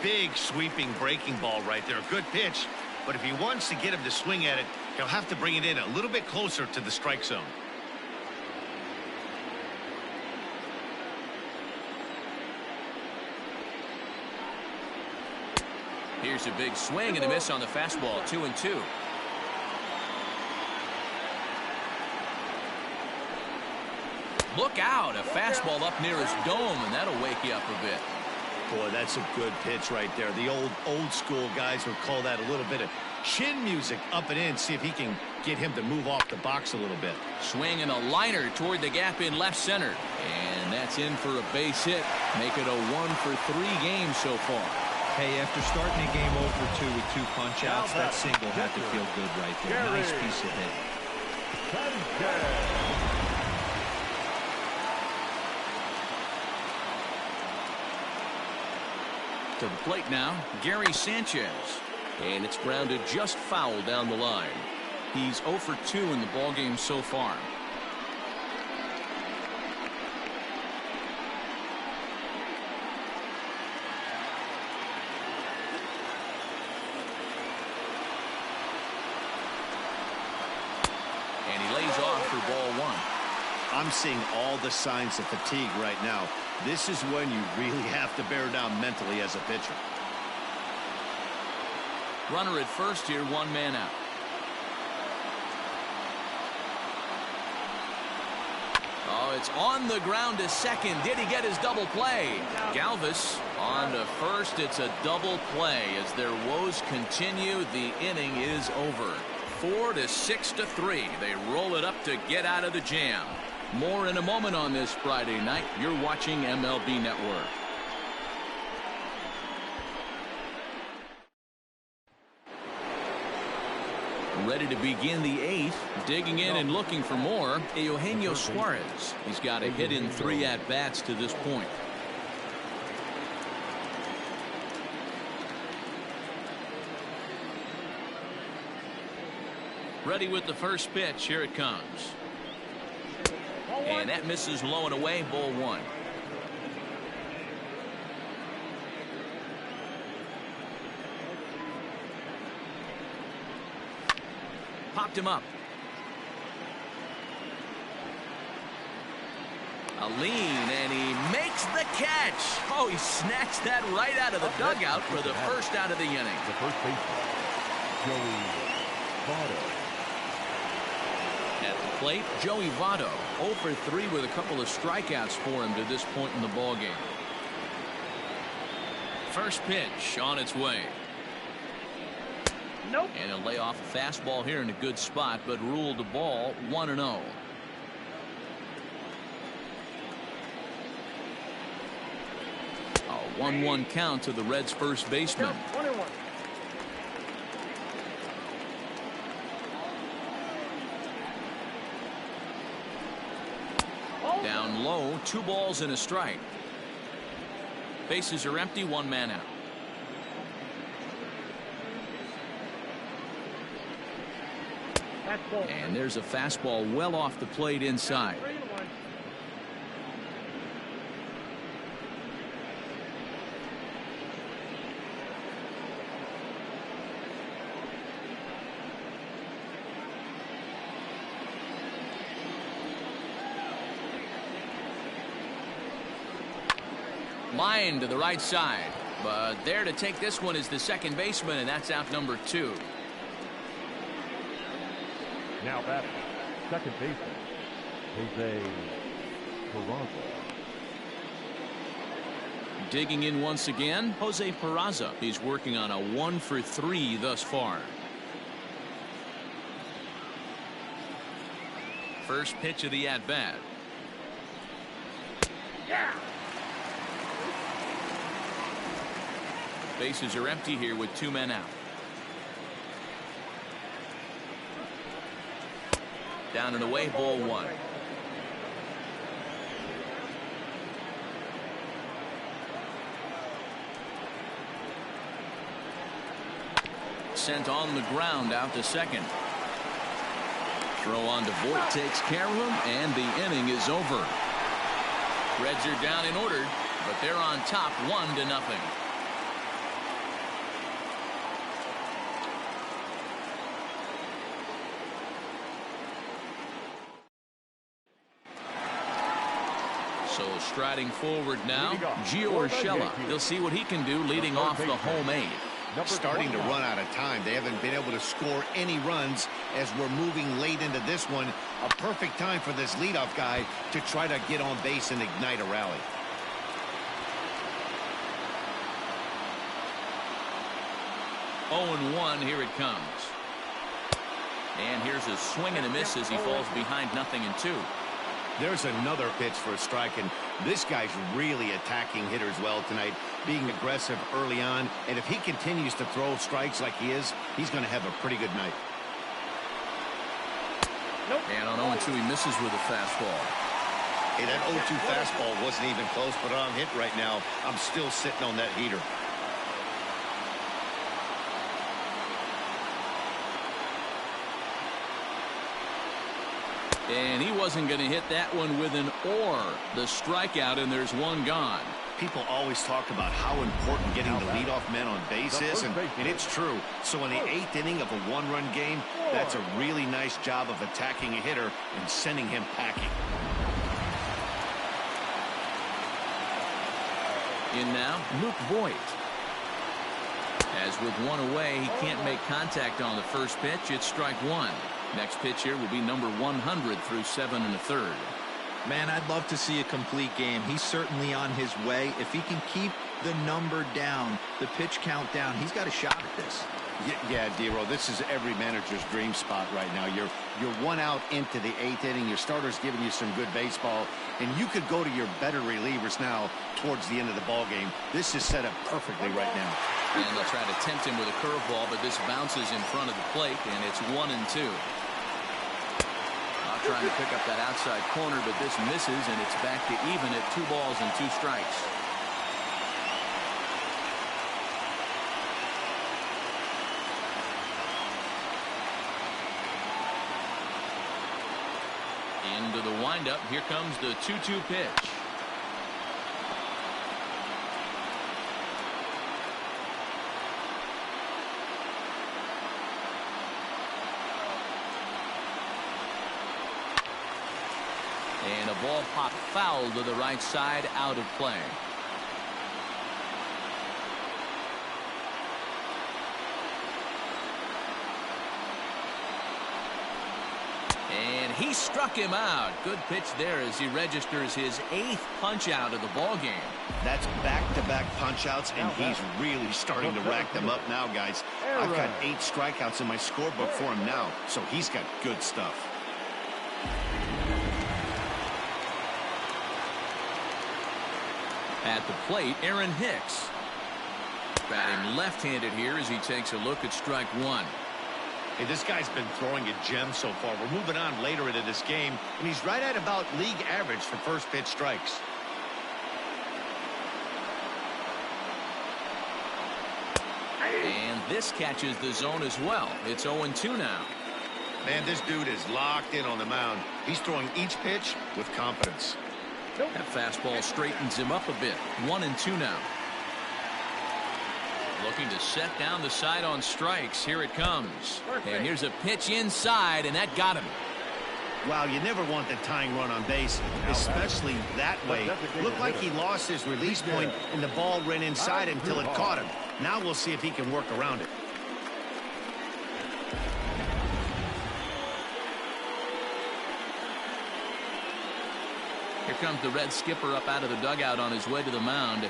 Big sweeping breaking ball right there. Good pitch. But if he wants to get him to swing at it, he'll have to bring it in a little bit closer to the strike zone. Here's a big swing and a miss on the fastball. 2-2. Look out. A fastball up near his dome, and that'll wake you up a bit. Boy, that's a good pitch right there. The old school guys would call that a little bit of chin music up and in. See if he can get him to move off the box a little bit. Swing and a liner toward the gap in left center. And that's in for a base hit. Make it a 1-for-3 game so far. Hey, after starting a game 0-for-2 with 2 punch-outs, that single had to feel good right there. Nice piece of hit. To the plate now, Gary Sanchez. And it's grounded just foul down the line. He's 0-for-2 in the ballgame so far. And he lays off for ball 1. I'm seeing all the signs of fatigue right now. This is when you really have to bear down mentally as a pitcher. Runner at first here, one man out. Oh, it's on the ground to second. Did he get his double play? Galvis on to first. It's a double play as their woes continue. The inning is over. 4-6-3. They roll it up to get out of the jam. More in a moment on this Friday night. You're watching MLB Network. Ready to begin the 8th. Digging in and looking for more. Eugenio Suarez. He's got a hit in 3 at-bats to this point. Ready with the first pitch. Here it comes. And that misses low and away. Ball 1. Popped him up. A lean, and he makes the catch. Oh, he snatched that right out of the dugout for the first out of the inning. The first baseman, Joey Votto. At the plate, Joey Votto, 0 for 3 with a couple of strikeouts for him to this point in the ballgame. First pitch on its way. Nope. And he'll lay off a fastball here in a good spot, but ruled the ball 1-0. A 1-1 count to the Reds' first baseman. 1-1. Down low, 2 balls and a strike. Bases are empty, 1 man out. And there's a fastball well off the plate inside. 3-1. Line to the right side, but there to take this one is the second baseman, and that's out number 2. Now batting, second baseman, Jose Peraza. Digging in once again, Jose Peraza. He's working on a 1 for 3 thus far. First pitch of the at-bat. Yeah. Bases are empty here with 2 men out. Down and away, ball 1. Sent on the ground out to second. Throw on to Voit, takes care of him, and the inning is over. Reds are down in order, but they're on top 1-0. So striding forward now, Gio Urshela. He'll see what he can do leading off the home 8. Starting to run out of time. They haven't been able to score any runs as we're moving late into this one. A perfect time for this leadoff guy to try to get on base and ignite a rally. Oh, 1, here it comes. And here's a swing and a miss as he falls behind 0-2. There's another pitch for a strike, and this guy's really attacking hitters well tonight, being aggressive early on, and if he continues to throw strikes like he is, he's going to have a pretty good night. Nope. And on 0-2, he misses with a fastball. Hey, that 0-2 fastball wasn't even close, but on hit right now, I'm still sitting on that heater. And he wasn't going to hit that one with an or. The strikeout, and there's 1 gone. People always talk about how important getting the leadoff man on base is, and it's true. So in the 8th inning of a 1-run game, that's a really nice job of attacking a hitter and sending him packing. In now, Luke Voigt. As with one away, he can't make contact on the first pitch. It's strike one. Next pitch here will be number 100 through 7 1/3. Man, I'd love to see a complete game. He's certainly on his way. If he can keep the number down, the pitch count down, he's got a shot at this. Yeah, Dero, this is every manager's dream spot right now. You're 1 out into the 8th inning. Your starter's giving you some good baseball, and you could go to your better relievers now towards the end of the ball game. This is set up perfectly right now. And they'll try to tempt him with a curveball, but this bounces in front of the plate, and it's 1-2. Trying to pick up that outside corner, but this misses, and it's back to even at 2 balls and 2 strikes. Into the windup. Here comes the 2-2 pitch. And a ball popped foul to the right side, out of play. And he struck him out. Good pitch there as he registers his 8th punch out of the ball game. That's back-to-back punch-outs, and he's really starting to rack them up now, guys. I've got 8 strikeouts in my scorebook for him now, so he's got good stuff. At the plate, Aaron Hicks. Batting left-handed here as he takes a look at strike one. Hey, this guy's been throwing a gem so far. We're moving on later into this game, and he's right at about league average for first pitch strikes. And this catches the zone as well. It's 0-2 now. Man, this dude is locked in on the mound. He's throwing each pitch with confidence. That fastball straightens him up a bit. 1-2 now. Looking to set down the side on strikes. Here it comes. And here's a pitch inside, and that got him. Wow, you never want the tying run on base, especially that way. Looked like he lost his release point, and the ball ran inside until it caught him. Now we'll see if he can work around it. Here comes the Red skipper up out of the dugout on his way to the mound.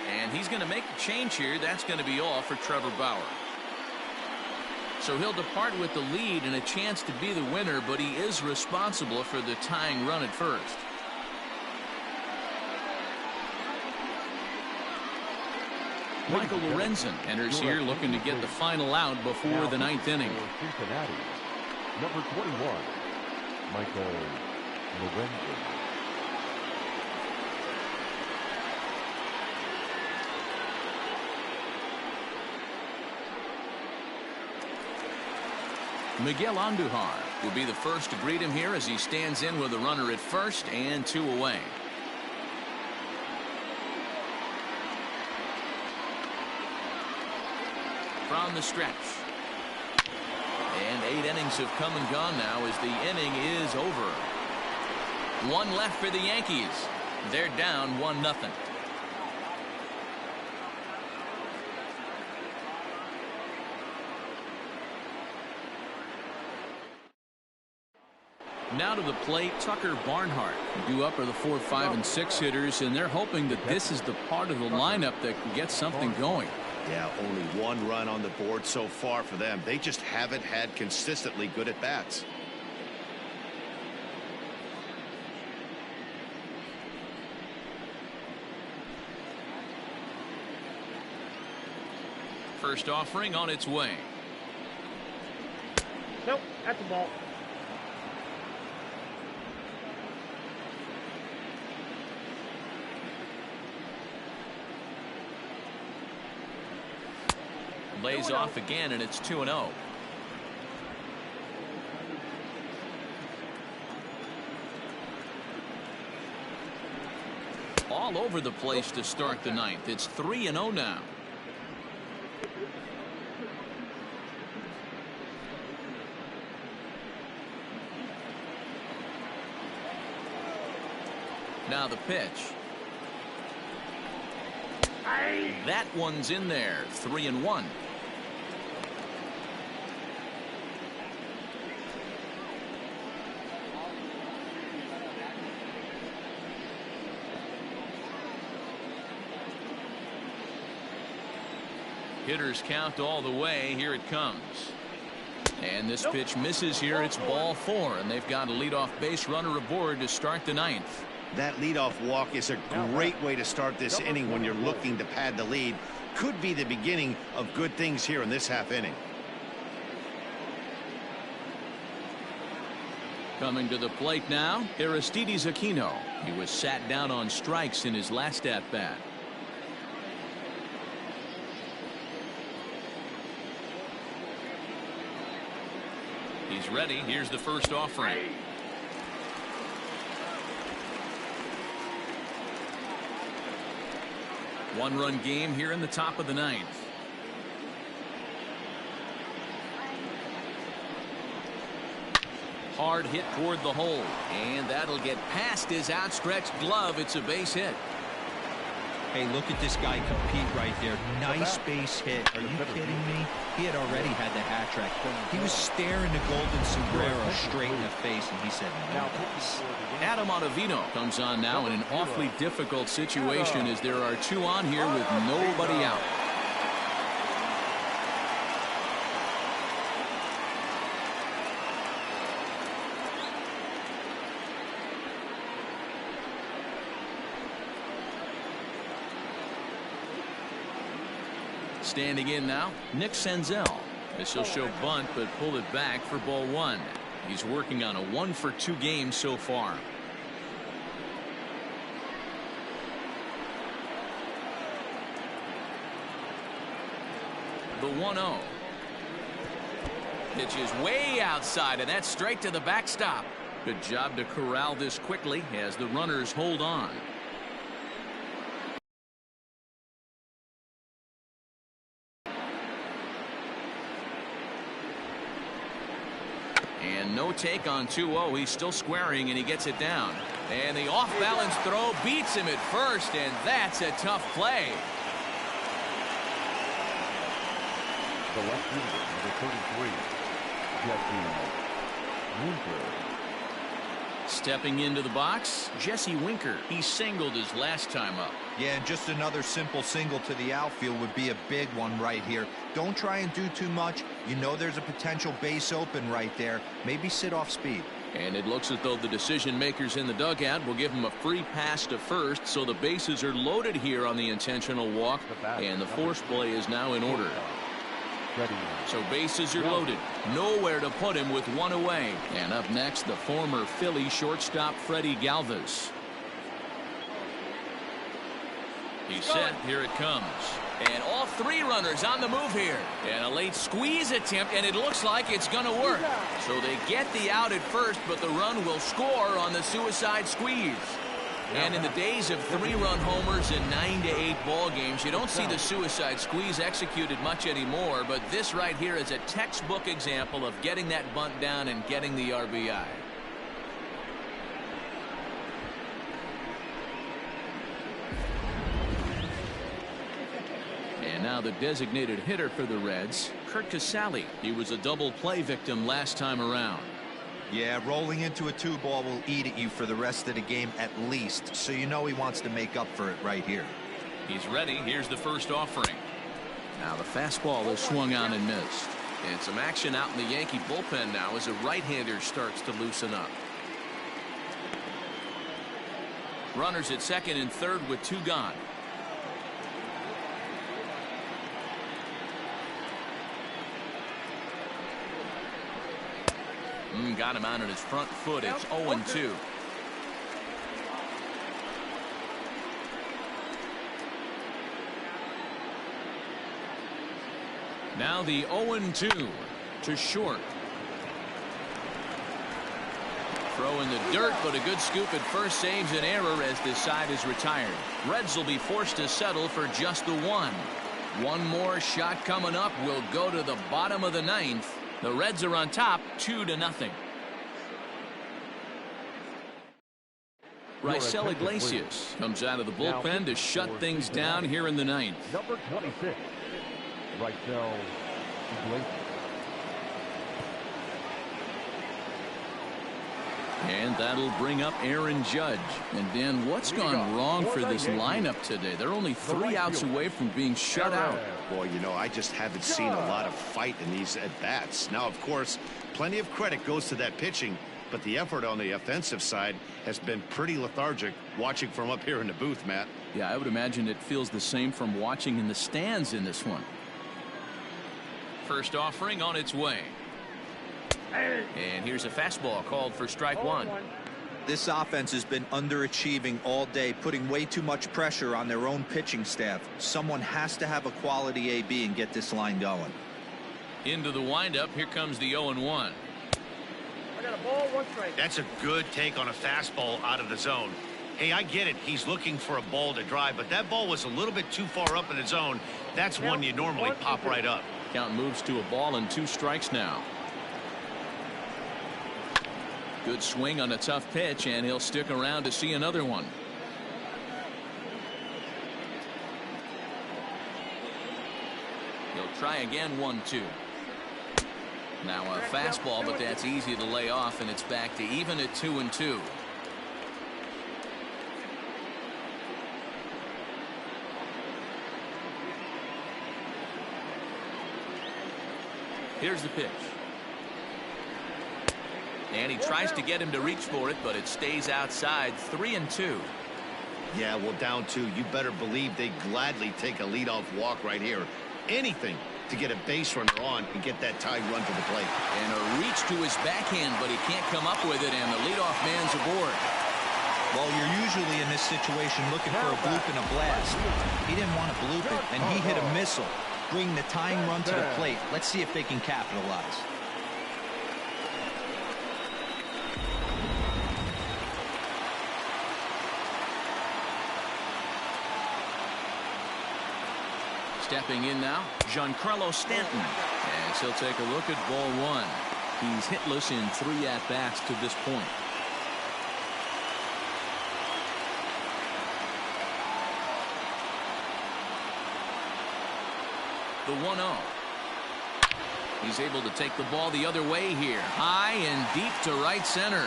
And he's going to make the change here. That's going to be all for Trevor Bauer. So he'll depart with the lead and a chance to be the winner, but he is responsible for the tying run at first. Michael Lorenzen enters here looking to get the final out before the 9th inning. Cincinnati, number 21, Michael Lorenzen. Miguel Andujar will be the first to greet him here as he stands in with a runner at first and 2 away. From the stretch. And 8 innings have come and gone now as the inning is over. 1 left for the Yankees. They're down 1-0. Now to the plate, Tucker Barnhart. Due up are the 4, 5, and 6 hitters, and they're hoping that this is the part of the lineup that can get something going. Yeah, only 1 run on the board so far for them. They just haven't had consistently good at-bats. First offering on its way. Nope, that's a ball. Lays off again, and it's 2-0. All over the place to start the 9th. It's 3-0 now. Now the pitch. That one's in there. 3-1. Hitters count all the way. Here it comes. And this pitch misses here. It's ball 4, and they've got a leadoff base runner aboard to start the 9th. That leadoff walk is a great way to start this inning when you're looking to pad the lead. Could be the beginning of good things here in this half inning. Coming to the plate now, Aristides Aquino. He was sat down on strikes in his last at-bat. He's ready. Here's the first offering. One-run game here in the top of the 9th. Hard hit toward the hole, and that'll get past his outstretched glove. It's a base hit. Hey, look at this guy compete right there. Nice base hit. Are you kidding me? He had already had the hat trick. He was staring the golden sombrero straight in the face, and he said, no thanks. Adam Ottavino comes on now in an awfully difficult situation as there are 2 on here with nobody out. Standing in now, Nick Senzel. This will show bunt, but pull it back for ball 1. He's working on a 1-for-2 game so far. The 1-0. Pitch is way outside, and that's straight to the backstop. Good job to corral this quickly as the runners hold on. And no take on 2-0. He's still squaring, and he gets it down. And the off-balance throw beats him at first, and that's a tough play. The left fielder, number 33, Jesse Winker. Stepping into the box, Jesse Winker. He singled his last time up. Yeah, and just another simple single to the outfield would be a big one right here. Don't try and do too much. You know there's a potential base open right there. Maybe sit off speed. And it looks as though the decision makers in the dugout will give him a free pass to first, so the bases are loaded here on the intentional walk, and the force play is now in order. So bases are loaded. Nowhere to put him with 1 away. And up next, the former Philly shortstop Freddie Galvis. He's set. Here it comes. And all 3 runners on the move here. And a late squeeze attempt, and it looks like it's going to work. So they get the out at first, but the run will score on the suicide squeeze. And in the days of 3-run homers and 9-8 ball games, you don't see the suicide squeeze executed much anymore, but this right here is a textbook example of getting that bunt down and getting the RBI. And now the designated hitter for the Reds, Curt Casali. He was a double play victim last time around. Yeah, rolling into a 2-ball will eat at you for the rest of the game at least, so you know he wants to make up for it right here. He's ready. Here's the first offering. Now the fastball is swung on and missed. And some action out in the Yankee bullpen now as a right-hander starts to loosen up. Runners at second and third with 2 gone. Got him out on his front foot. It's 0-2. Now the 0-2 to short. Throw in the dirt, but a good scoop at first saves an error as this side is retired. Reds will be forced to settle for just the 1. One more shot coming up will go to the bottom of the 9th. The Reds are on top 2-0. Raisel Iglesias comes out of the bullpen to shut things down here in the ninth. Number 26, Raisel Iglesias. And that'll bring up Aaron Judge. And Dan, what's gone wrong for this lineup today? They're only 3 outs away from being shut out. Boy, you know, I just haven't seen a lot of fight in these at-bats. Now, of course, plenty of credit goes to that pitching, but the effort on the offensive side has been pretty lethargic watching from up here in the booth, Matt. Yeah, I would imagine it feels the same from watching in the stands in this one. First offering on its way. And here's a fastball called for strike one. This offense has been underachieving all day, putting way too much pressure on their own pitching staff. Someone has to have a quality AB and get this line going. Into the windup, here comes the 0-1. I got a ball, 1 strike. That's a good take on a fastball out of the zone. Hey, I get it. He's looking for a ball to drive, but that ball was a little bit too far up in the zone. That's one you normally pop right up. Count moves to a ball and 2 strikes now. Good swing on a tough pitch, and he'll stick around to see another one. He'll try again, 1-2. Now a fastball, but that's easy to lay off, and it's back to even at 2-2. Here's the pitch. And he tries to get him to reach for it, but it stays outside. 3-2. Yeah, well, down 2. You better believe they gladly take a leadoff walk right here. Anything to get a base runner on and get that tie run to the plate. And a reach to his backhand, but he can't come up with it, and the leadoff man's aboard. Well, you're usually in this situation looking for a bloop and a blast. He didn't want to bloop it, and he hit a missile, bringing the tying run to the plate. Let's see if they can capitalize. Stepping in now, Giancarlo Stanton, as he'll take a look at ball 1. He's hitless in 3 at-bats to this point. The 1-0. He's able to take the ball the other way here, high and deep to right center.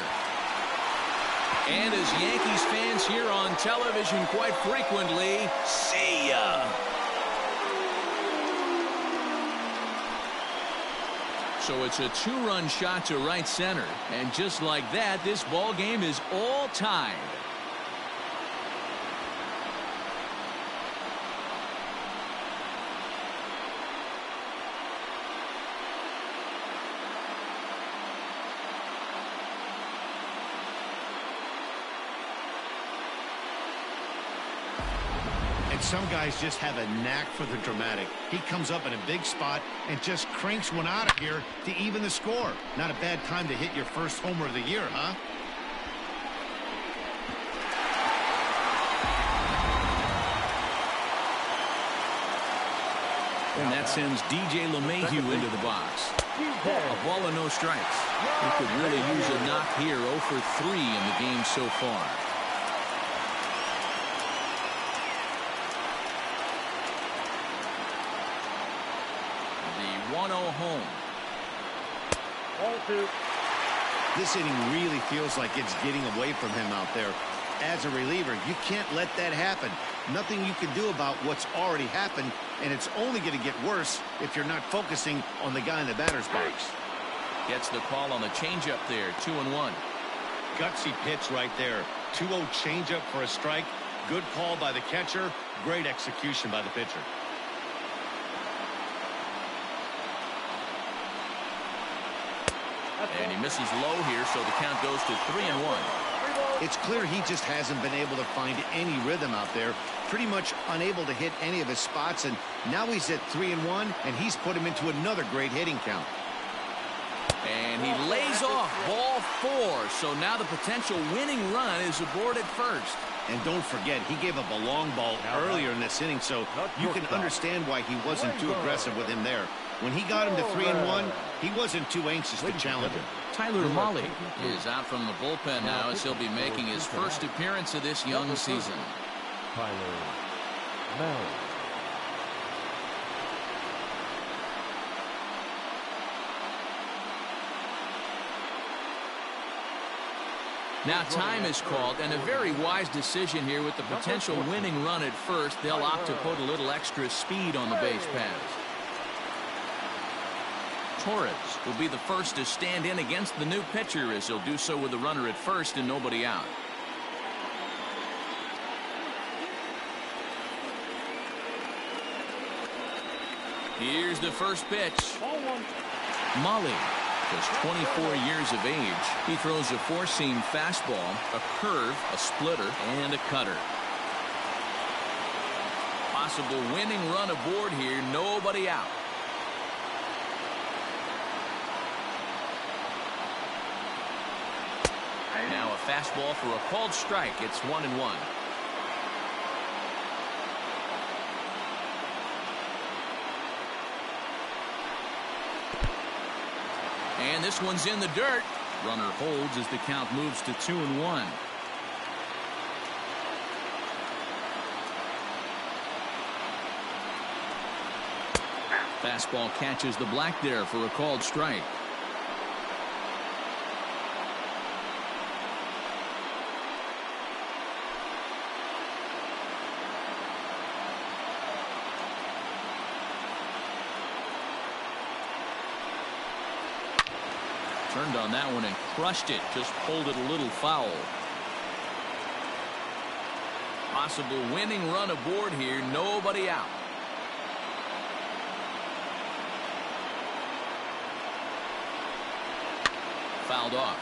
And as Yankees fans hear on television quite frequently, see ya! So it's a 2-run shot to right center, and just like that, this ball game is all tied. Some guys just have a knack for the dramatic. He comes up in a big spot and just cranks one out of here to even the score. Not a bad time to hit your first homer of the year, huh? And that sends DJ LeMahieu into the box. A ball and no strikes. He could really use a knock here. 0 for 3 in the game so far. The 1-0 home. Ball 2. This inning really feels like it's getting away from him out there. As a reliever, you can't let that happen. Nothing you can do about what's already happened, and it's only going to get worse if you're not focusing on the guy in the batter's box. Gets the call on the changeup there, 2-1. Gutsy pitch right there. 2-0 changeup for a strike. Good call by the catcher. Great execution by the pitcher. And he misses low here, so the count goes to 3-1. It's clear he just hasn't been able to find any rhythm out there. Pretty much unable to hit any of his spots, and now he's at 3-1, and he's put him into another great hitting count. And he lays off ball 4. So now the potential winning run is aboard at first. And don't forget, he gave up a long ball earlier in this inning, so you can understand why he wasn't too aggressive with him there. When he got him to 3-1, he wasn't too anxious to challenge him. Tyler Mahle is out from the bullpen now as he'll be making his first appearance of this young season. Tyler Mahle. Now time is called, and a very wise decision here with the potential winning run at first. They'll opt to put a little extra speed on the base paths. Torres will be the first to stand in against the new pitcher as he'll do so with a runner at first and nobody out. Here's the first pitch. Mahle is 24 years of age. He throws a four-seam fastball, a curve, a splitter, and a cutter. Possible winning run aboard here, nobody out. Now a fastball for a called strike. It's 1-1. And this one's in the dirt. Runner holds as the count moves to 2-1. Fastball catches the black there for a called strike. Turned on that one and crushed it. Just pulled it a little foul. Possible winning run aboard here. Nobody out. Fouled off.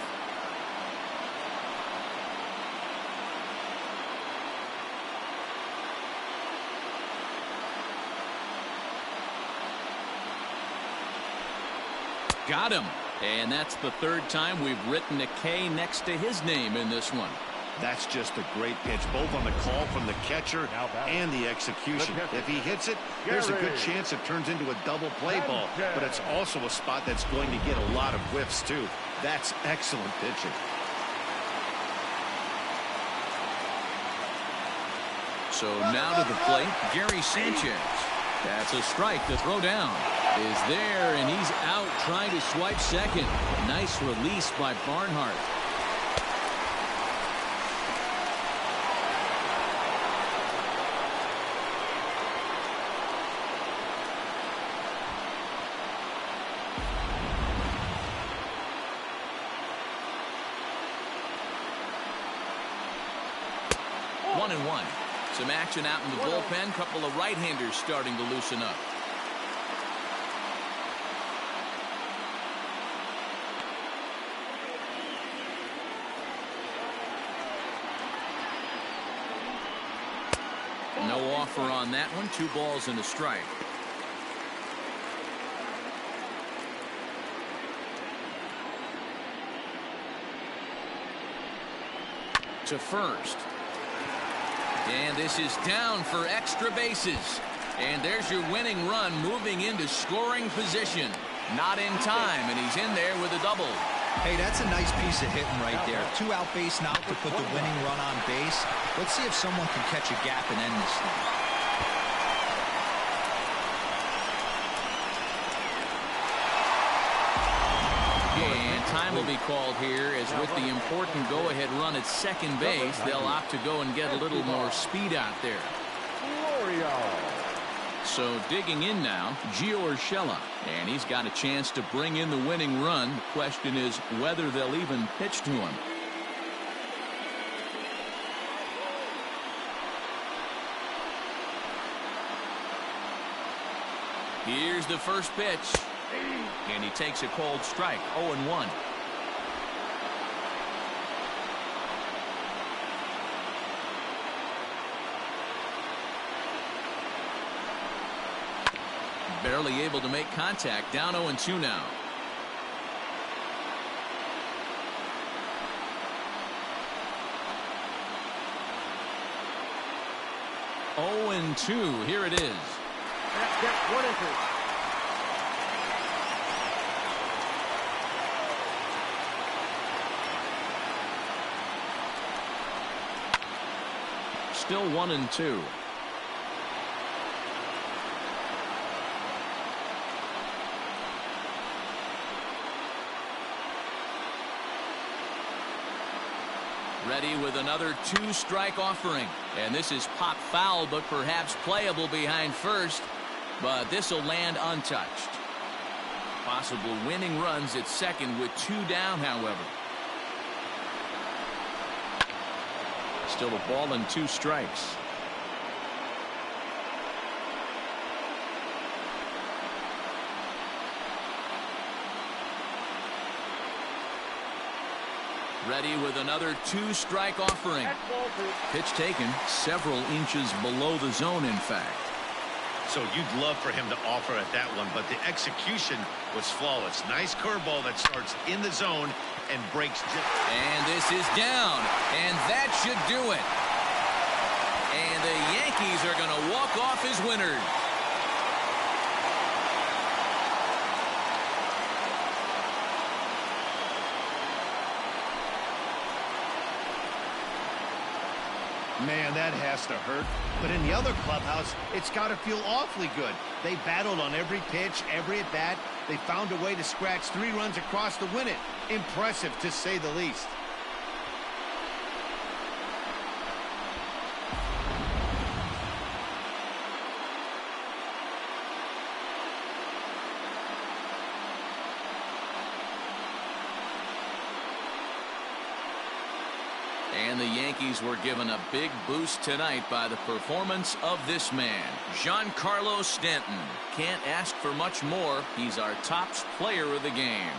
Got him. And that's the third time we've written a K next to his name in this one. That's just a great pitch, both on the call from the catcher and the execution. If he hits it, there's a good chance it turns into a double play ball, but it's also a spot that's going to get a lot of whiffs, too. That's excellent pitching. So now to the plate, Gary Sanchez. That's a strike. The throw down is there, and he's out trying to swipe second. Nice release by Barnhart. One and one. Some action out in the bullpen. Couple of right-handers starting to loosen up. No offer on that one. 2 balls and a strike. To first. And this is down for extra bases. And there's your winning run moving into scoring position. Not in time, and he's in there with a double. Hey, that's a nice piece of hitting right there. 2 out base now to put the winning run on base. Let's see if someone can catch a gap and end this thing. And time will be called here as with the important go-ahead run at second base, they'll opt to go and get a little more speed out there. So digging in now, Gio Urshela, and he's got a chance to bring in the winning run. The question is whether they'll even pitch to him. Here's the first pitch. And he takes a cold strike. 0-1. Barely able to make contact. Down 0-2 now. 1-2. Here it is. Get 1-2. Still 1-2. Ready with another 2-strike offering. And this is pop foul, but perhaps playable behind first. But this will land untouched. Possible winning runs at second with 2 down, however. Still a ball and 2 strikes. Ready with another 2-strike offering. Pitch taken several inches below the zone, in fact. So you'd love for him to offer at that one, but the execution was flawless. Nice curveball that starts in the zone and breaks. And this is down, and that should do it. And the Yankees are going to walk off as winners. Man, that has to hurt. But in the other clubhouse, it's got to feel awfully good. They battled on every pitch, every at-bat. They found a way to scratch 3 runs across to win it. Impressive, to say the least. And the Yankees were given a big boost tonight by the performance of this man, Giancarlo Stanton. Can't ask for much more. He's our top player of the game.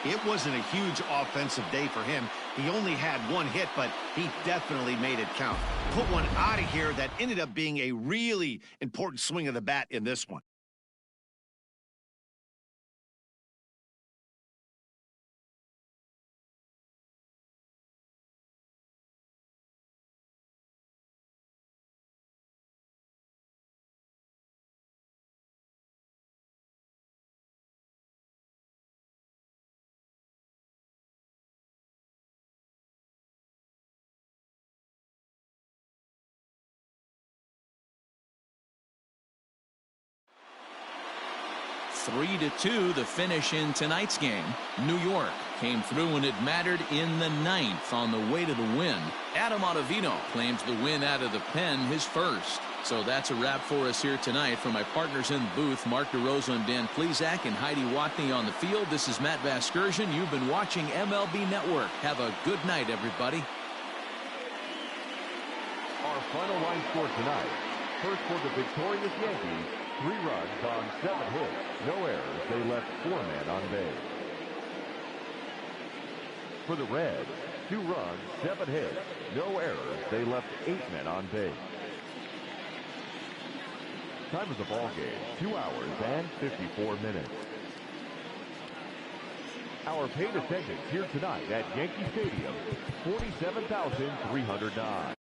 It wasn't a huge offensive day for him. He only had 1 hit, but he definitely made it count. Put one out of here that ended up being a really important swing of the bat in this one. Three to 2 the finish in tonight's game. New York came through when it mattered in the 9th on the way to the win. Adam Ottavino claims the win out of the pen, his first. So that's a wrap for us here tonight. For my partners in the booth, Mark DeRosa and Dan Plesac, and Heidi Watney on the field, this is Matt Vasgersian. You've been watching MLB Network. Have a good night, everybody. Our final line score tonight. First for the victorious Yankees, 3 runs on 7 hits. No errors. They left 4 men on base. For the Reds, 2 runs, 7 hits. No errors. They left 8 men on base. Time of the ball game, 2 hours and 54 minutes. Our paid attendance here tonight at Yankee Stadium, 47,309.